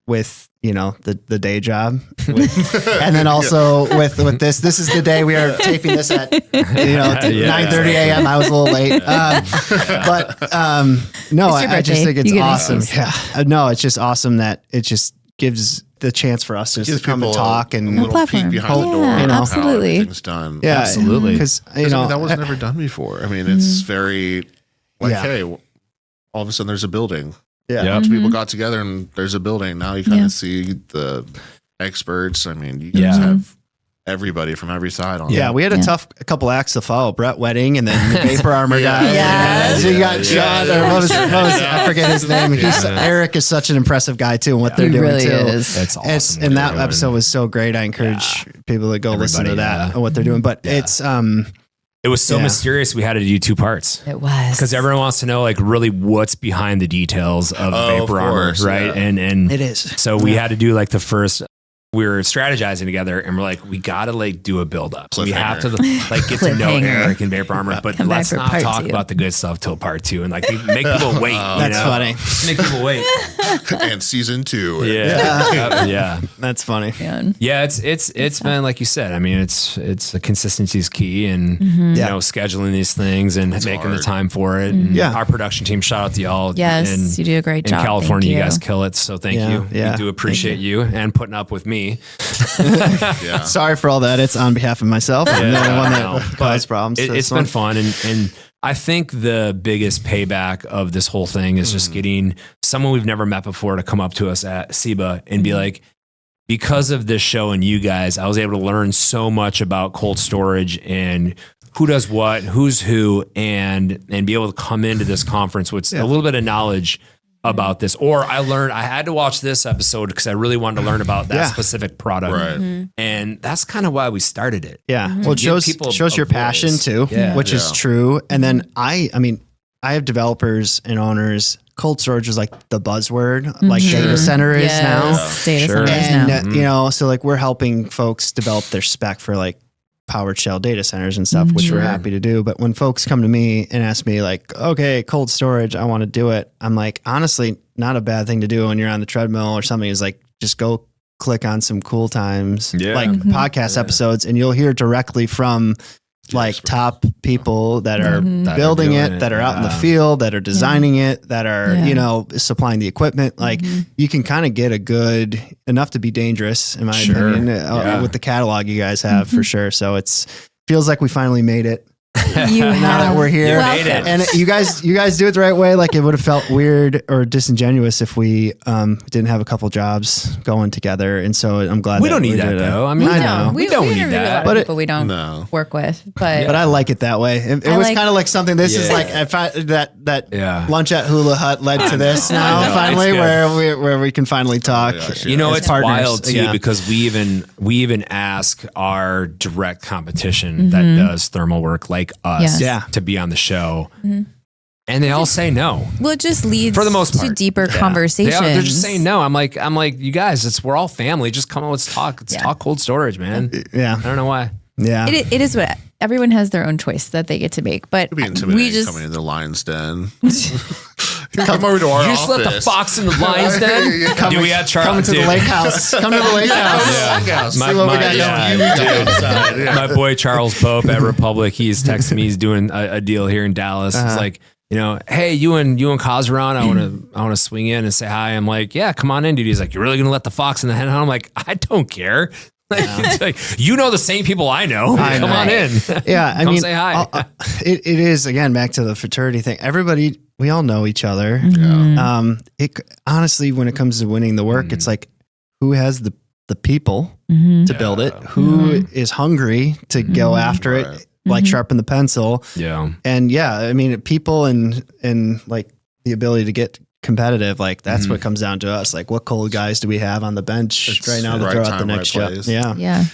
with the day job and then also with this is the day we are taping this at 9:30 a.m. I was a little late no, I just think it's awesome. No, it's just awesome that it just gives the chance for us to come and talk and a little peek behind the door. Absolutely. How everything's done. Yeah, absolutely. Because that was never done before. I mean, it's very hey, all of a sudden there's a building. Yeah. A bunch of people got together and there's a building. Now you kind of see the experts. I mean, you guys have everybody from every side on we had a tough couple acts to follow. Brett Wedding and then the Vapor Armor guy. So you got Sean, or what was I forget his name. Eric is such an impressive guy too, and what they're doing really too. That's awesome. And that episode was so great. I encourage people to go listen to that and what they're doing. But it's it was so mysterious. We had to do 2 parts. It was because everyone wants to know like really what's behind the details of Vapor Armor, right? And it is. So we had to do like the first. We were strategizing together and we're like, we got to like do a build up. So we have to like get to know Eric and Vapor Armor, but let's not talk about the good stuff till part 2 and like make people wait. That's funny. Make people wait. And season 2. Yeah. That's funny. Yeah. It's been, like you said, I mean, it's a consistency is key and, you know, scheduling these things and making the time for it. And our production team, shout out to y'all. Yes. You do a great job. In California, you guys kill it. So thank you. Yeah. We do appreciate you and putting up with me. Sorry for all that. It's on behalf of myself. I'm the only one that caused problems. It's been fun. And I think the biggest payback of this whole thing is just getting someone we've never met before to come up to us at SIBA and be like, because of this show and you guys, I was able to learn so much about cold storage and who does what, who's who, and be able to come into this conference with a little bit of knowledge about this. Or I had to watch this episode because I really wanted to learn about that specific product. Right. And that's kind of why we started it. Yeah. Well, it shows your passion too, which is true. And then I have developers and owners. Cold storage is like the buzzword, like data center is now. Data center is now. And, you know, so like we're helping folks develop their spec for like powered shell data centers and stuff, which we're happy to do. But when folks come to me and ask me like, okay, cold storage, I want to do it. I'm like, honestly, not a bad thing to do when you're on the treadmill or something is like, just go click on some Cool Times, like podcast episodes, and you'll hear directly from like top people that are building it, that are out in the field, that are designing it, that are, you know, supplying the equipment. Like you can kind of get a good enough to be dangerous in my opinion with the catalog you guys have for sure. So feels like we finally made it. Now that we're here, and you guys do it the right way. Like it would have felt weird or disingenuous if we didn't have a couple jobs going together. And so I'm glad we don't need that though. I mean, I know we don't need that, but people we don't work with. But I like it that way. It was kind of like something. This is like that lunch at Hula Hut led to this now finally, where we can finally talk. You know, it's wild too because we even ask our direct competition that does thermal work like us to be on the show. And they all say no. Well, it just leads for the most part to deeper conversations. They're just saying no. I'm like, you guys, we're all family. Just come on, let's talk. Let's talk cold storage, man. I don't know why. Yeah. It is what everyone has their own choice that they get to make. But we just coming into the lion's den. Come over to our office. You just let the fox in the lion's den? Do we have Charles? Come to the lake house. Come to the lake house. See what we got. My boy Charles Pope at Republic, he's texting me. He's doing a deal here in Dallas. He's like, you know, hey, you and Cosron, I want to swing in and say hi. I'm like, yeah, come on in, dude. He's like, you're really gonna let the fox in the hen? I'm like, I don't care. Like, you know the same people I know. Come on in. Yeah, I mean, say hi. It is again back to the fraternity thing. Everybody, we all know each other. Honestly, when it comes to winning the work, it's like who has the people to build it, who is hungry to go after it, like sharpen the pencil. Yeah, and I mean, people and like the ability to get competitive, like that's what comes down to us. Like, what cold guys do we have on the bench right now to throw out the next shot? Yeah.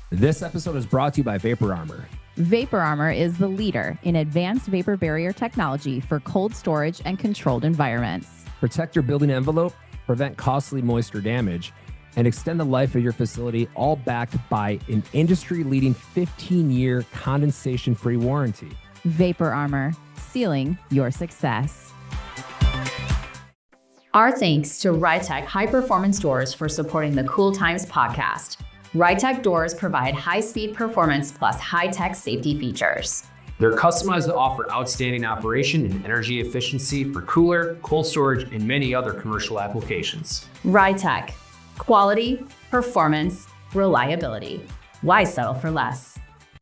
This episode is brought to you by Vapor Armor. Vapor Armor is the leader in advanced vapor barrier technology for cold storage and controlled environments. Protect your building envelope, prevent costly moisture damage, and extend the life of your facility, all backed by an industry-leading 15-year condensation-free warranty. Vapor Armor, sealing your success. Our thanks to Rytec High Performance Doors for supporting the Cool Times podcast. Rytec doors provide high-speed performance plus high-tech safety features. They're customized to offer outstanding operation and energy efficiency for cooler, cold storage, and many other commercial applications. Rytech. Quality, performance, reliability. Why settle for less?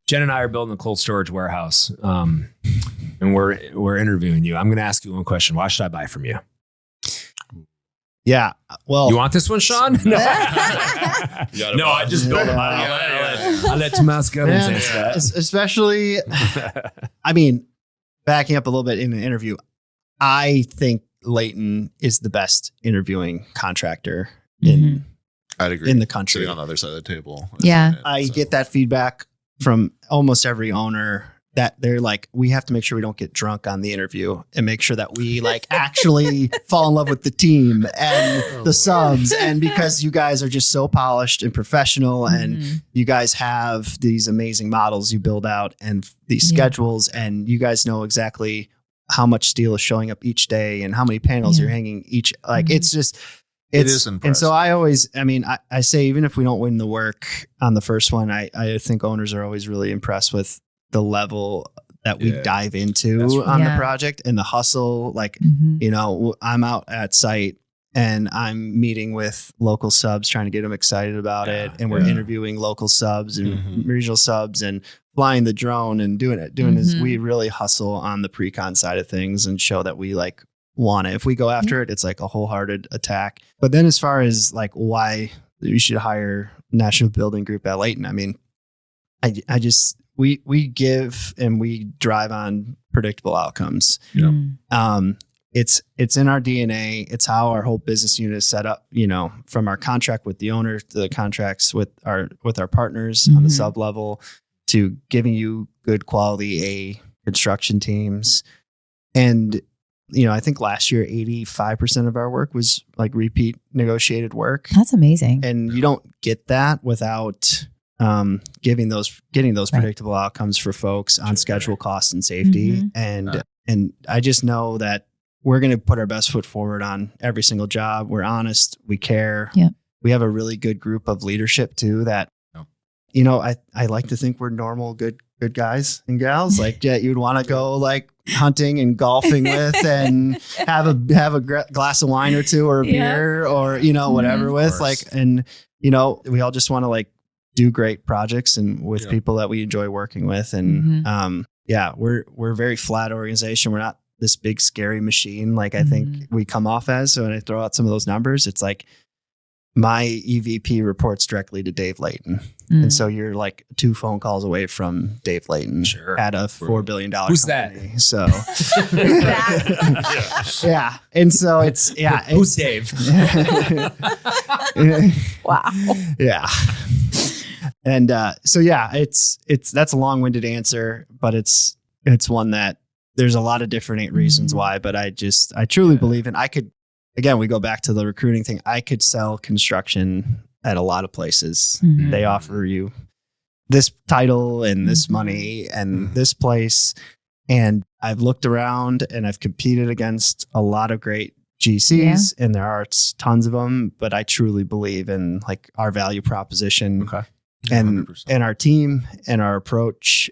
Jen and I are building a cold storage warehouse, and we're interviewing you. I'm going to ask you one question. Why should I buy from you? Yeah. Well, you want this one, Sean? No, I just built them. I'll let Thomas Gubbins answer that. Especially, I mean, backing up a little bit in an interview, I think Layton is the best interviewing contractor I'd agree. in the country. Sitting on the other side of the table. Yeah. I get that feedback from almost every owner that they're like, we have to make sure we don't get drunk on the interview and make sure that we like actually fall in love with the team and the subs. And because you guys are just so polished and professional and you guys have these amazing models you build out and these schedules, and you guys know exactly how much steel is showing up each day and how many panels you're hanging each, like, it's just, it is impressive. And so I say, even if we don't win the work on the first one, I think owners are always really impressed with the level that we dive into on the project and the hustle. Like, you know, I'm out at site and I'm meeting with local subs, trying to get them excited about it. And we're interviewing local subs and regional subs and flying the drone and doing this. We really hustle on the pre-con side of things and show that we like want it. If we go after it, it's like a wholehearted attack. But then as far as like why you should hire National Building Group at Layton, I mean, I just, we give and we drive on predictable outcomes. It's in our DNA. It's how our whole business unit is set up, you know, from our contract with the owner to the contracts with our partners on the sub level to giving you good quality construction teams. And, you know, I think last year, 85% of our work was like repeat negotiated work. That's amazing. And you don't get that without getting those predictable outcomes for folks on schedule, cost, and safety. And I just know that we're going to put our best foot forward on every single job. We're honest. We care. Yeah. We have a really good group of leadership too that, you know, I like to think we're normal, good guys and gals. Like, yeah, you'd want to go like hunting and golfing with and have a glass of wine or two or a beer or, you know, whatever with like, and, you know, we all just want to like do great projects and with people that we enjoy working with. And, we're a very flat organization. We're not this big, scary machine. Like I think we come off as, so when I throw out some of those numbers, it's like my EVP reports directly to Dave Layton. And so you're like 2 phone calls away from Dave Layton at a $4 billion Who's company. that? So yeah. And so it's, who's Dave? Wow. Yeah. And so that's a long-winded answer, but it's one that there's a lot of different reasons why, but I truly believe in, we go back to the recruiting thing. I could sell construction at a lot of places. They offer you this title and this money and this place. And I've looked around and I've competed against a lot of great GCs and there are tons of them, but I truly believe in like our value proposition and our team and our approach.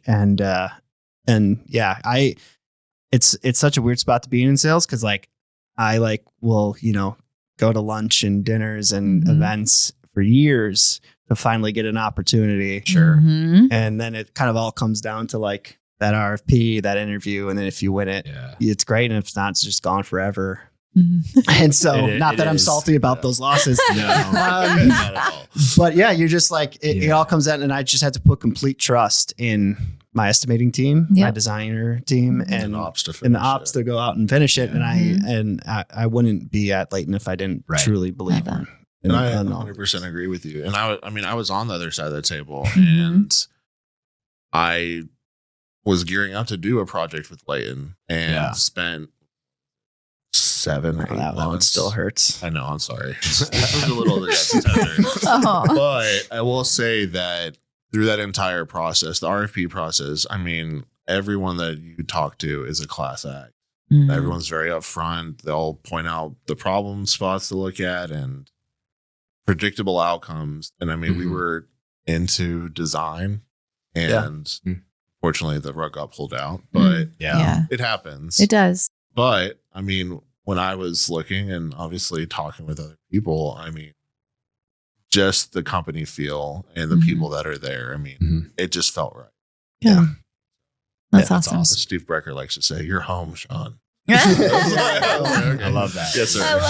It's such a weird spot to be in sales. Cause like, I will, you know, go to lunch and dinners and events for years to finally get an opportunity. And then it kind of all comes down to like that RFP, that interview. And then if you win it, it's great. And if not, it's just gone forever. And so I'm salty about those losses. But yeah, you're just like, it all comes out and I just had to put complete trust in my estimating team, my designer team and the ops to go out and finish it. And I wouldn't be at Layton if I didn't truly believe in. And I 100% agree with you. And I was on the other side of the table and I was gearing up to do a project with Layton and spent 7 or 8 months. That one still hurts. I know. I'm sorry. This was a little tender. But I will say that through that entire process, the RFP process, I mean, everyone that you talk to is a class act. Everyone's very upfront. They'll point out the problem spots to look at and predictable outcomes. And I mean, we were into design and fortunately the rug got pulled out, but it happens. It does. But I mean, when I was looking and obviously talking with other people, I mean, just the company feel and the people that are there, I mean, it just felt right. Yeah. That's awesome. Steve Brecker likes to say, "You're home, Sean." I love that. Yes, sir. It's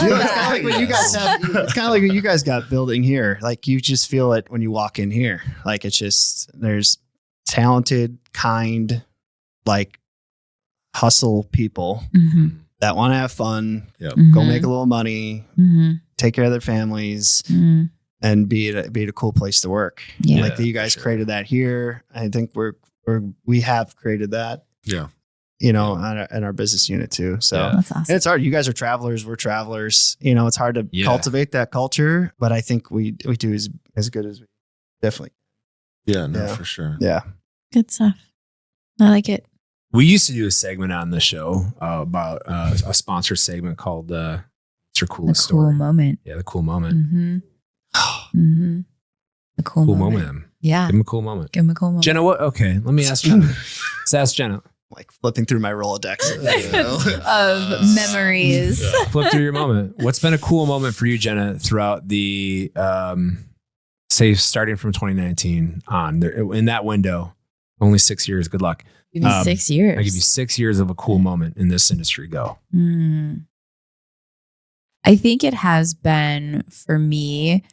kind of like what you guys got building here. Like you just feel it when you walk in here. Like it's just, there's talented, kind, like hustle people that want to have fun, go make a little money, take care of their families, and be at a cool place to work. Yeah. Like you guys created that here. I think we have created that. Yeah. You know, in our business unit too. So that's awesome. And it's hard. You guys are travelers. We're travelers. You know, it's hard to cultivate that culture, but I think we do as good as we definitely. Yeah, no, for sure. Yeah. Good stuff. I like it. We used to do a segment on the show about a sponsored segment called "It's Your Coolest Story." Cool moment. Yeah, the cool moment. The cool moment. Yeah. Give him a cool moment. Give him a cool moment. Jenna, what? Okay, let me ask Jenna. Let's ask Jenna. Like flipping through my Rolodex of memories. Flip through your moment. What's been a cool moment for you, Jenna, throughout the, say, starting from 2019 on in that window? Only 6 years. Good luck. Give me 6 years. I give you 6 years of a cool moment in this industry. Go. I think it has been for me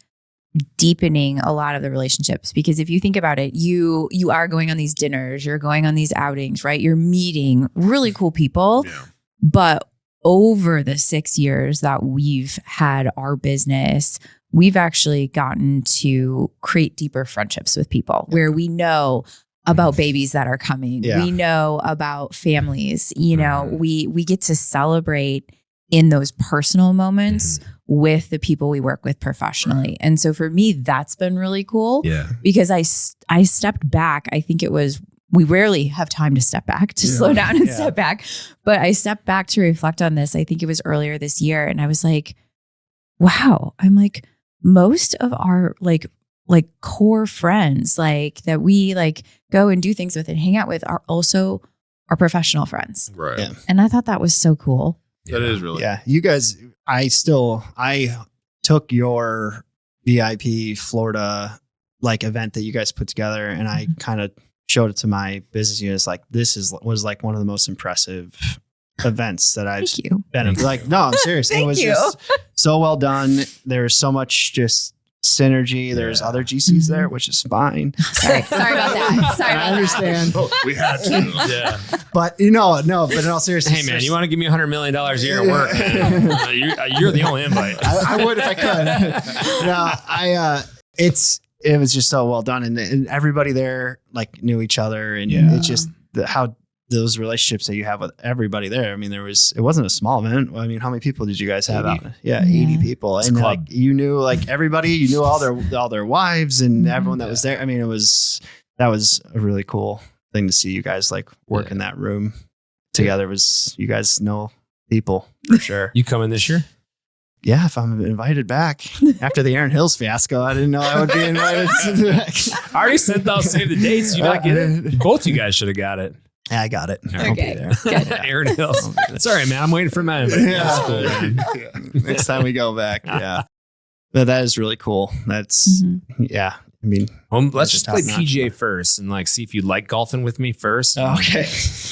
deepening a lot of the relationships, because if you think about it, you are going on these dinners, you're going on these outings, right? You're meeting really cool people. Yeah. But over the 6 years that we've had our business, we've actually gotten to create deeper friendships with people where we know about babies that are coming. We know about families, you know, we get to celebrate in those personal moments with the people we work with professionally. And so for me, that's been really cool because I stepped back. I think we rarely have time to step back, to slow down and step back. But I stepped back to reflect on this. I think it was earlier this year. And I was like, wow, I'm like, most of our like core friends, like that we like go and do things with and hang out with, are also our professional friends. Right. Yeah. And I thought that was so cool. That is really you guys. I took your VIP Florida like event that you guys put together, and I kind of showed it to my business units. Like was like one of the most impressive events that I've been in. Like, no, I'm serious. It was just so well done. There's so much just synergy. There's other GCs there, which is fine. Sorry about that. I understand. We had to. But but in all seriousness, hey man, you want to give me $100 million a year at work? You're the only invite. I would if I could. It was just so well done, and everybody there like knew each other, and it's just how those relationships that you have with everybody there. I mean, it wasn't a small event. I mean, how many people did you guys have 80. Out? 80 people. It's and like, you knew like everybody, you knew all their wives and everyone that was there. I mean, that was a really cool thing to see you guys like work in that room together. You guys know people for sure. You coming this year? Yeah, if I'm invited back after the Aaron Hills fiasco, I didn't know I would be invited. I already sent out save the dates. You not get it? Both you guys should have got it. Yeah, I got it. Okay. Aaron Hills. Sorry, man. I'm waiting for mine. Next time we go back. Yeah. But that is really cool. That's, I mean, let's just play PGA first and like see if you like golfing with me first. Okay.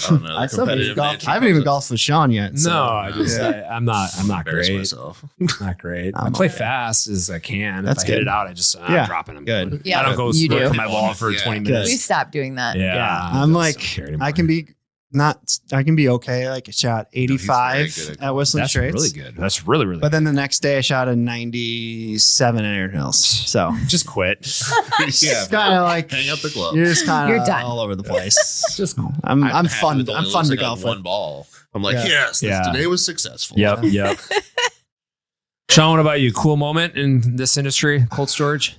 I haven't even golfed with Sean yet. So. No, I'm not great. Myself. Not great. I play fast as I can. That's if I hit it out, I'm dropping them. Good. Yeah, I don't go work my ball for 20 minutes. We stopped doing that. Yeah. I'm like, I can be okay. Like I shot 85 at Whistling Straits. That's really good. That's really, really But good. then the next day I shot a 97 at Aaron Hills. So just quit. It's kind of like hang up the glove. You're just kind of done all over the place. Just I'm fun. I'm fun to golf with. One ball. I'm like, today was successful. Yep. Sean, what about you? Cool moment in this industry, cold storage?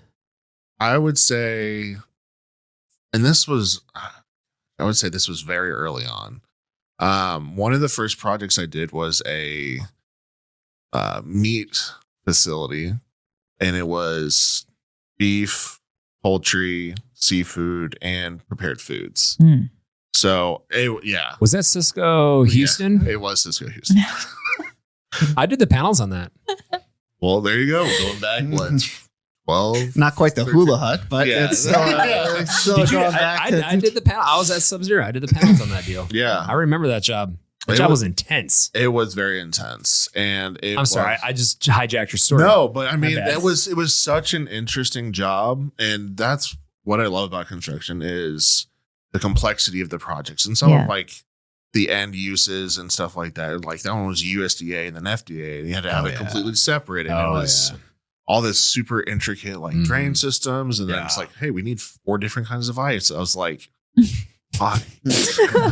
I would say, and this was very early on. One of the first projects I did was a meat facility, and it was beef, poultry, seafood, and prepared foods. So was that Cisco Houston? Yeah, it was Cisco Houston. I did the panels on that. Well, there you go. Going back, what, 12? Not quite the hula hut, but it's still, I did the panel. I was at Sub-Zero. I did the panels on that deal. Yeah. I remember that job. That job was intense. It was very intense. And I'm sorry. I just hijacked your story. No, but I mean, it was such an interesting job. And that's what I love about construction is the complexity of the projects and some of like the end uses and stuff like that. Like that one was USDA and then FDA. And you had to have it completely separate. And it was all this super intricate like drain systems. And then it's like, hey, we need 4 different kinds of ice. I was like, fuck.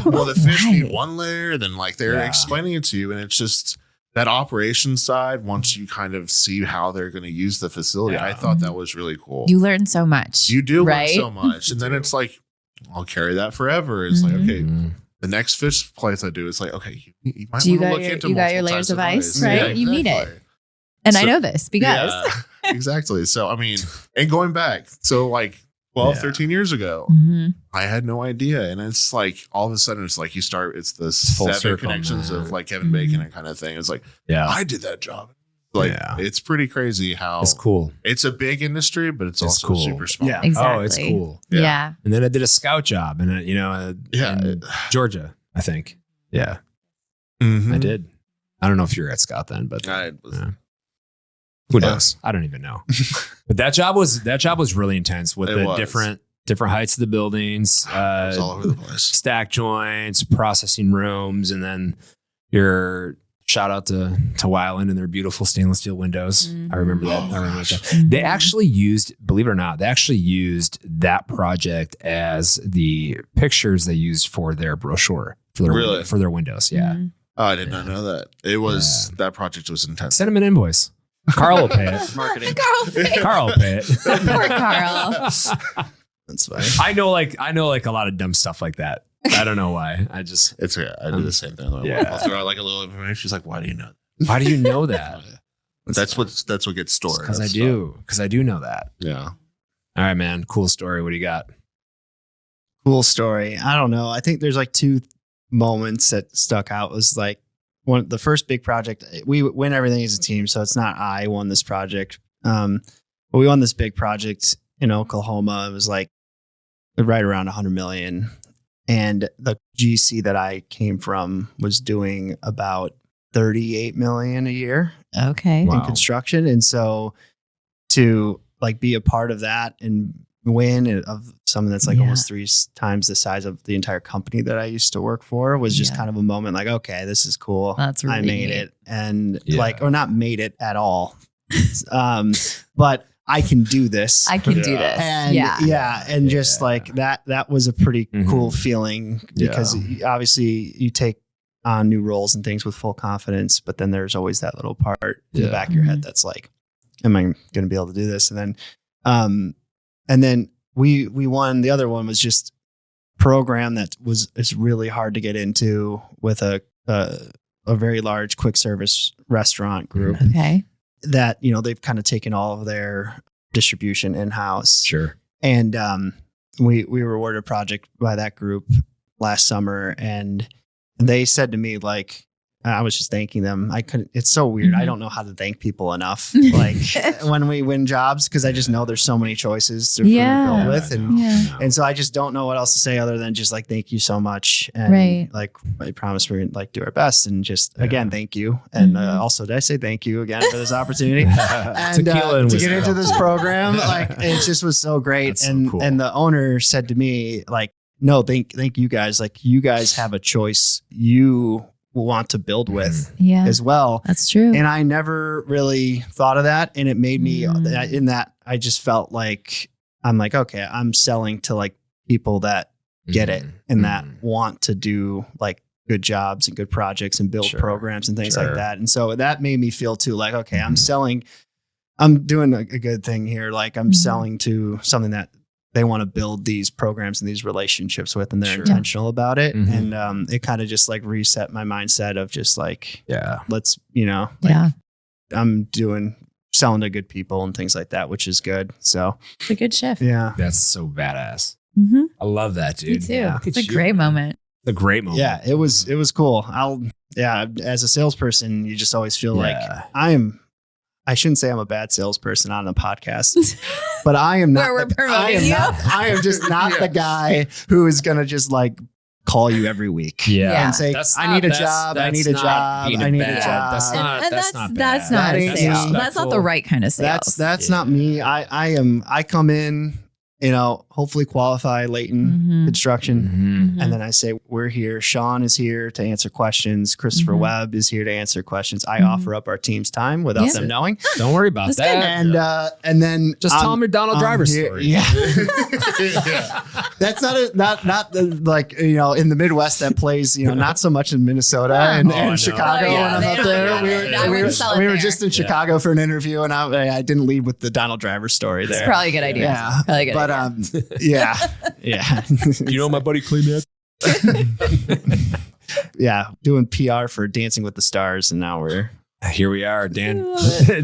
Well, the fish need one layer. Then like they're explaining it to you. And it's just that operations side, once you kind of see how they're going to use the facility, I thought that was really cool. You learn so much. You do learn so much. And then it's like, I'll carry that forever. It's like, okay, the next fish place I do, it's like, okay, you might want to look into you got your layers of ice, right? Yeah, you need it. And I know this because. Yeah, exactly. So, I mean, and going back, so like 12, 13 years ago, I had no idea. And it's like, all of a sudden, it's like it's the 7 connections of like Kevin Bacon and kind of thing. It's like, I did that job. Like, it's pretty crazy how it's cool. It's a big industry, but it's also cool. super small. Yeah, exactly. Oh, it's cool. Yeah. And then I did a scout job in Georgia, I think. Yeah. I did. I don't know if you were at Scout then, but who knows? I don't even know. But that job was really intense with the different heights of the buildings, it was all over the place. Stack joints, processing rooms, and then your shout out to Wyland and their beautiful stainless steel windows. I remember that. They actually used, believe it or not, that project as the pictures they used for their brochure for their windows. Yeah. Oh, I did not know that. It was that project was intense. Send them an invoice. Carl will pay it. Marketing. Carl will pay it. Poor Carl. That's fine. I know a lot of dumb stuff like that. I don't know why. I do the same thing. I'll throw out like a little information. She's like, "Why do you know that?" Why do you know that? That's what gets stored. Because I do know that. Yeah. All right, man. Cool story. What do you got? Cool story. I don't know. I think there's like 2 moments that stuck out. Was like the first big project. We win everything as a team, so it's not I won this project. But we won this big project in Oklahoma. It was like right around 100 million. And the GC that I came from was doing about 38 million a year. Okay. In construction. And so to like be a part of that and win of something that's like almost 3 times the size of the entire company that I used to work for was just kind of a moment like, okay, this is cool. That's really I made it. And or not made it at all. But I can do this. I can do this. And and just like that was a pretty cool feeling because obviously you take on new roles and things with full confidence, but then there's always that little part in the back of your head that's like, am I going to be able to do this? And then we won. The other one was just program that is really hard to get into with a very large quick service restaurant group. Okay. That, they've kind of taken all of their distribution in-house. Sure. And we were awarded a project by that group last summer, and they said to me, like, I was just thanking them. It's so weird. I don't know how to thank people enough. Like when we win jobs, because I just know there's so many choices to build with. And so I just don't know what else to say other than just like, thank you so much. And like, I promise we're going to like do our best and just again, thank you. And also did I say thank you again for this opportunity and to get into this program? Like it just was so great. That's and so cool. And the owner said to me, like, no, thank you guys. Like you guys have a choice. You want to build with as well. That's true. And I never really thought of that. And it made me in that I just felt like, I'm like, okay, I'm selling to like people that get it and that want to do like good jobs and good projects and build programs and things like that. And so that made me feel too like, okay, I'm doing a good thing here. Like I'm selling to something that they want to build these programs and these relationships with, and they're intentional about it. And it kind of just like reset my mindset of just like, let's, I'm selling to good people and things like that, which is good. So it's a good shift. Yeah. That's so badass. Mm-hmm. I love that, dude. Me too. Yeah. It's a great moment. It's a great moment. Yeah, it was cool. As a salesperson, you just always feel like I shouldn't say I'm a bad salesperson on the podcast, but I am not. I am just not the guy who is going to just like call you every week. And say, I need a job. I need a job. I need a job. That's not sales. That's not the right kind of sales. That's not me. I come in, hopefully qualify Layton Construction. And then I say, we're here. Sean is here to answer questions. Christopher Webb is here to answer questions. I offer up our team's time without them knowing. Don't worry about that. And then just tell them your Donald Driver story. Yeah. That's not like, in the Midwest that plays, not so much in Minnesota and Chicago. When I'm up there, we were just in Chicago for an interview, and I didn't lead with the Donald Driver story there. It's probably a good idea. Yeah. Probably a good idea. Yeah. You know my buddy Clean Yeah, doing PR for Dancing with the Stars, and now here we are, Dan,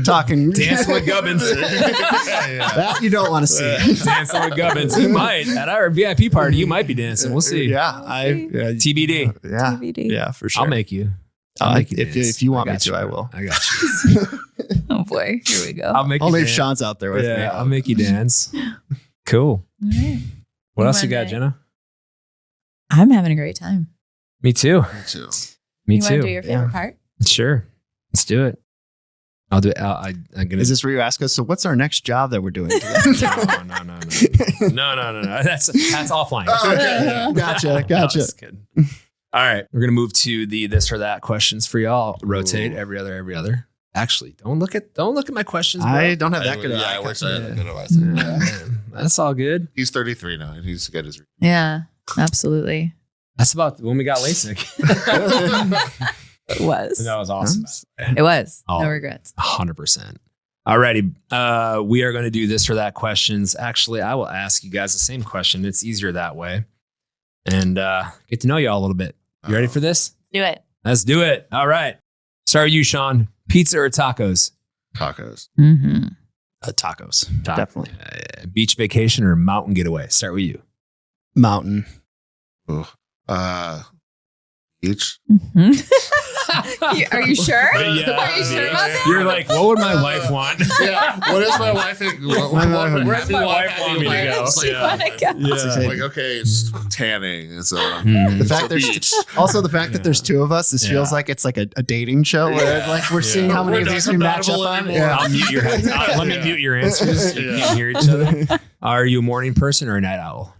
talking Dancing with Gubbins. That you don't want to see. Dancing with Gubbins. You might at our VIP party. You might be dancing. We'll see. TBD. Yeah, TBD. Yeah, for sure. I'll make you. If you want me to, I will. I got you. Oh boy, here we go. I'll make. I'll you leave dance. Sean's out there with me. I'll make you dance. Cool. Right. What else you got, Jenna? I'm having a great time. Me too. Me you too. Want to do your favorite part? Sure. Let's do it. I'll do it. I'm gonna. Is this where you ask us? So, what's our next job that we're doing? No. That's offline. Oh, okay. Gotcha. No, just kidding. All right, we're gonna move to the this or that questions for y'all. Rotate every other. Actually, don't look at my questions. Bro. I don't have that good. I wish I had good advice. That's all good. He's 33 now. He's got his. Yeah, absolutely. That's about when we got LASIK. It was. That was awesome. It was. No regrets. 100%. Alrighty. We are going to do this or that questions. Actually, I will ask you guys the same question. It's easier that way. And get to know you all a little bit. You ready for this? Do it. Let's do it. All right. Start with you, Sean. Pizza or tacos? Tacos. Mm-hmm. Tacos. Definitely. Beach vacation or mountain getaway? Start with you. Mountain. Beach. Mm-hmm. Are you sure? Yeah, Are you sure about that? You're like, what would my wife want? Yeah. What is my wife? Where's my wife want me to go? Like, okay, it's tanning. So the fact that there's two of us, this feels like it's like a dating show where like we're seeing how many of these we match up on. I'll mute your head. Let me mute your answers. You can't hear each other. Are you a morning person or a night owl?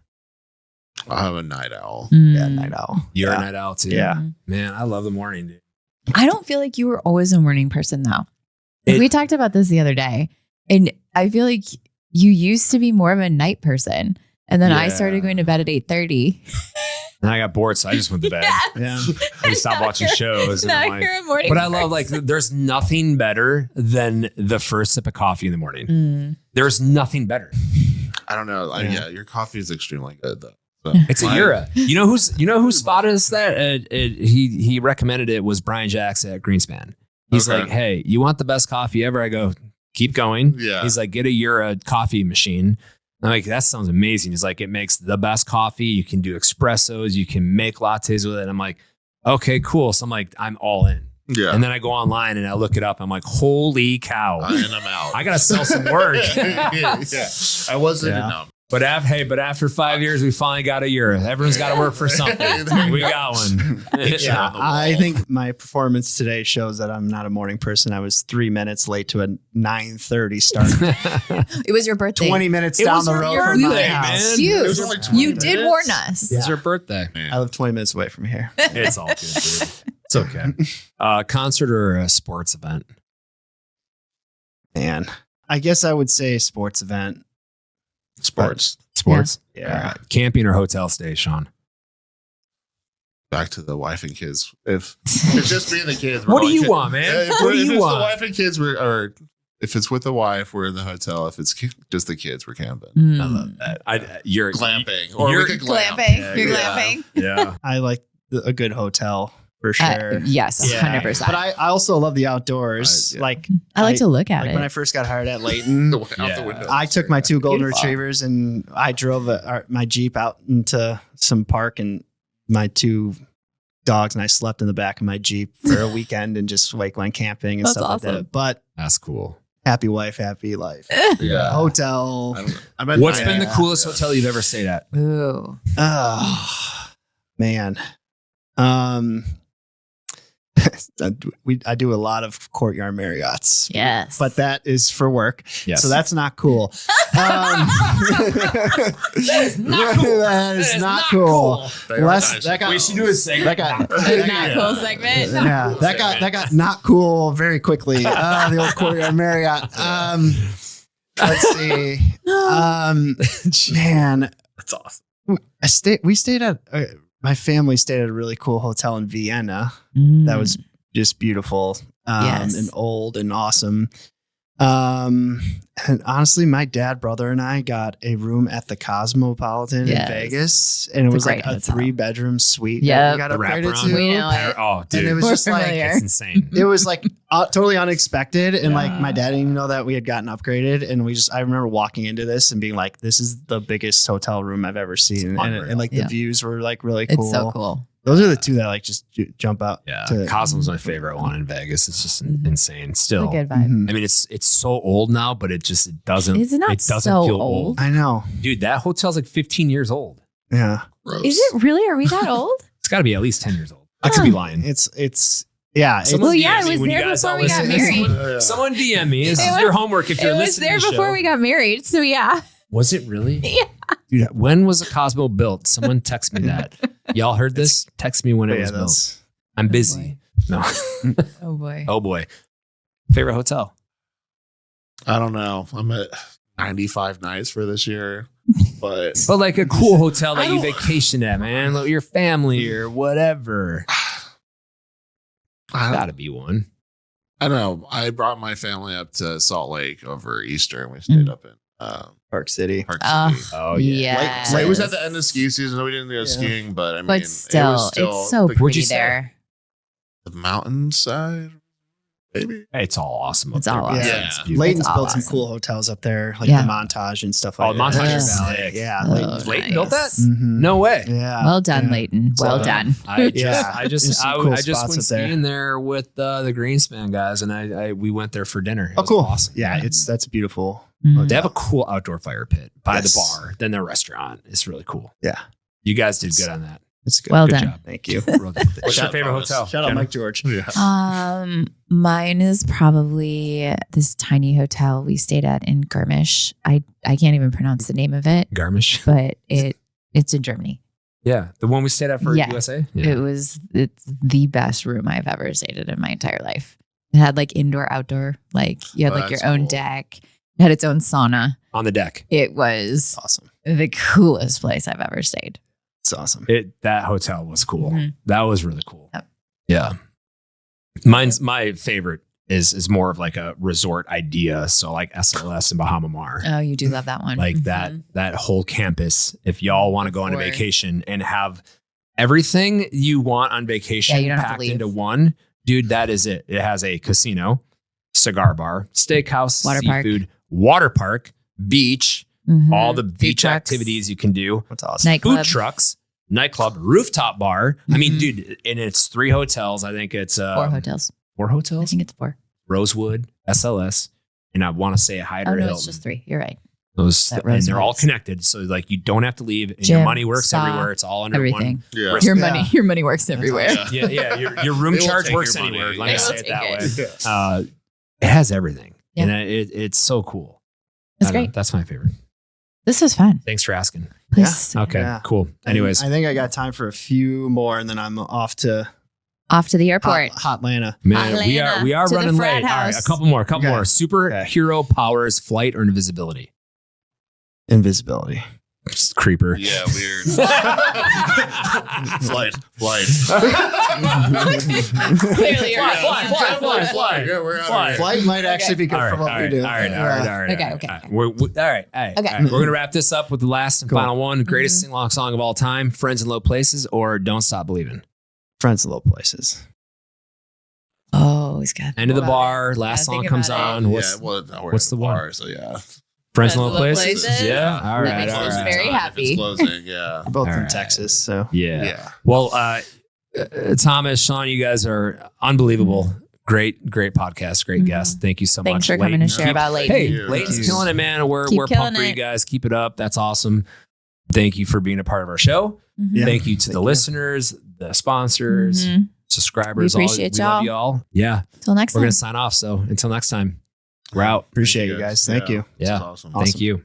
I'm a night owl. Yeah, night owl. You're a night owl too. Yeah. Man, I love the morning, dude. I don't feel like you were always a morning person though. We talked about this the other day, and I feel like you used to be more of a night person, and then I started going to bed at 8:30. And I got bored, so I just went to bed. Yes. I stopped watching shows. Now you're a morning But I love, like, there's nothing better than the first sip of coffee in the morning. There's nothing better. I don't know. Your coffee is extremely good though. So, it's a Ura. You know who spotted us that? He recommended it was Brian Jackson at Greenspan. He's like, hey, you want the best coffee ever? I go, keep going. Yeah. He's like, get a Ura coffee machine. I'm like, that sounds amazing. He's like, it makes the best coffee. You can do espressos. You can make lattes with it. And I'm like, okay, cool. So I'm like, I'm all in. Yeah. And then I go online and I look it up. I'm like, holy cow. And I'm out. I got to sell some work. I wasn't enough. But after 5 years, we finally got a Ura. Everyone's got to work for something. We got one. Yeah, I think my performance today shows that I'm not a morning person. I was 3 minutes late to a 9:30 start. It was your birthday. 20 minutes down the road from my house. You did warn us. It's your birthday. I live 20 minutes away from here. It's all good, dude. It's okay. Concert or a sports event? Man, I guess I would say sports event. Sports. Yeah. Right. Camping or hotel stay, Sean? Back to the wife and kids. If it's just me and the kids. What do you want, man? What do you want? The wife and kids, or if it's with the wife, we're in the hotel. If it's just the kids, we're camping. I love that. You're glamping. Or we you're could glamp. Glamping. You're glamping. Yeah. I like a good hotel. for sure. Yes, 100%. But I also love the outdoors. Like I like to look at it. When I first got hired at Layton, Out the window. I took my 2 golden retrievers and I drove my Jeep out into some park and my 2 dogs, and I slept in the back of my Jeep for a weekend and just went camping and stuff like that. But that's cool. Happy wife, happy life. Yeah. Hotel. What's been the coolest hotel you've ever stayed at? Ooh. Oh, man. I do a lot of Courtyard Marriotts. Yes. But that is for work. Yes. So that's not cool. That is not cool. That is not cool. We should do a segment. Not cool segment. Yeah, that got not cool very quickly. The old Courtyard Marriott. Let's see. Man, that's awesome. We stayed at. My family stayed at a really cool hotel in Vienna. That was just beautiful and old and awesome. And honestly, my dad, brother, and I got a room at the Cosmopolitan in Vegas, and it was like a 3-bedroom suite. Yeah, we got upgraded to. We know it. Oh, dude, and it was We're just familiar. like it's insane. it was like totally unexpected, and like my dad didn't even know that we had gotten upgraded, and I remember walking into this and being like, "This is the biggest hotel room I've ever seen," and like the views were like really cool. It's so cool. Those are the 2 that like just jump out. Yeah, Cosmo's my favorite one in Vegas. It's just insane. Still, It's a good vibe. Mhm. I mean, it's so old now, but it doesn't. Is it not doesn't so feel old? I know. Dude, that hotel's like 15 years old. Yeah, Gross. Is it really? Are we that old? It's got to be at least 10 years old. I could be lying. it's yeah. Someone Well, yeah, DM me it was when you there guys before all we got listen. married. Someone DM me. This is your homework if you're It was listening there to the before show. we got married. So yeah. Was it really? Yeah. Dude, when was a Cosmo built? Someone text me that. Y'all heard this? Text me when it was built. I'm busy. No. Oh boy. Oh boy. Favorite hotel? I don't know. I'm at 95 nights for this year, but like a cool hotel that you vacation at, man. Like your family or whatever. Gotta be one. I don't know. I brought my family up to Salt Lake over Easter, and we stayed up in Park City. Park City. Oh yeah. Yes. Like, it was at the end of ski season. We didn't go skiing, but I mean, But still, it was still it's so pretty you say? there. the mountainside. Maybe It's all awesome. Up It's there. all awesome. Yeah. It's beautiful. Layton's It's all built some awesome. cool hotels up there, like Yeah. the Montage and stuff like Oh, that. Montage is sick. Yeah. Oh, Layton's Layton nice. built that? Mhm. No way. Yeah. Well done, Yeah. Layton. Well done. I There's just some cool I just spots went up there. skiing there with the Greenspan guys, and we went there for dinner. It Oh, was cool. Awesome. Yeah, that's beautiful. Mhm. They have a cool outdoor fire pit by Yes. the bar. Then their restaurant. It's really cool. Yeah. You guys did good on that. It's good. Well Good done. job. Thank you. Real good. What's your Shout favorite out, hotel? Shout out Jenna? Mike George. yeah. Mine is probably this tiny hotel we stayed at in Garmisch. I can't even pronounce the name of it, Garmisch. but it's in Germany. Yeah, the one we stayed at for Yeah. USA. Yeah. It's the best room I've ever stayed in my entire life. It had like indoor, outdoor, like you had Oh, like your that's own cool. deck. It had its own sauna. On the deck. It was Awesome. the coolest place I've ever stayed. It's awesome. That hotel was cool. Mhm. That was really cool. Yep. Yeah. My favorite is more of like a resort idea. So like SLS and Bahama Mar. Oh, you do love that one. Like Mhm. that whole campus. If y'all want to go on a Before. vacation and have everything you want on vacation Yeah, you don't have to packed leave. into one, dude, that is it. It has a casino, cigar bar, steakhouse, Water park. seafood, water park, beach, Mhm. all the Food beach trucks, activities you can do. That's awesome. nightclub. Food trucks, nightclub, rooftop bar. I mean, Mhm. dude, and it's 3 hotels. I think it's 4 hotels. 4 I hotels. think it's 4. Rosewood, SLS, and I want to say Hyder Oh no, Hilton. it's just 3. You're right. Those, that and they're all Rosewood. connected, so like you don't have to leave, and Gym, your money works spa, everywhere. It's all under Everything. Yeah. Risk- Your money works everywhere. Yeah. one. Yeah. Your room They will charge take works your money. anywhere. Let They me will say it take that it. way. It has everything, Yeah. and it's so cool. That's I don't know, great. that's my favorite. This was fun. Thanks for asking. Please Okay, Yeah. cool. Anyways, I think I got time for a few more, and then I'm off to off to the airport. Hot Atlanta. man, Atlanta, we are to the running frat late. All right, house. a couple more. Okay. Superhero powers, flight or invisibility. Invisibility. Creeper. Yeah, weird. Flight. Clearly, you're Fly. Yeah, we're out here. Flight might actually be good All right, for what we do. All right. Okay. All right. Okay. We're gonna wrap this up with the last and Cool. final one: greatest sing-along song of all time, "Friends in Low Places" or "Don't Stop Believing." Friends in Low Places. Oh, he's got End of the bar. Last song comes on. What's the bar? one? So yeah, Friends in Low Places. Yeah. All right. Makes us very happy. It's closing. Yeah. We're both in Texas, so yeah. Well, Thomas, Sean, you guys are unbelievable. Great podcast. Great guest. Thank you so much. Thanks for coming to share about Layton. Hey, Layton's killing it, man. We're pumped for you guys. Keep it up. That's awesome. Thank you for being a part of our show. Mm-hmm. Thank you to the listeners, the sponsors, subscribers. We appreciate y'all. We love y'all. Yeah. Until next time. We're going to sign off. So until next time, we're out. Appreciate you guys. Thank you. Yeah. Awesome. Thank you.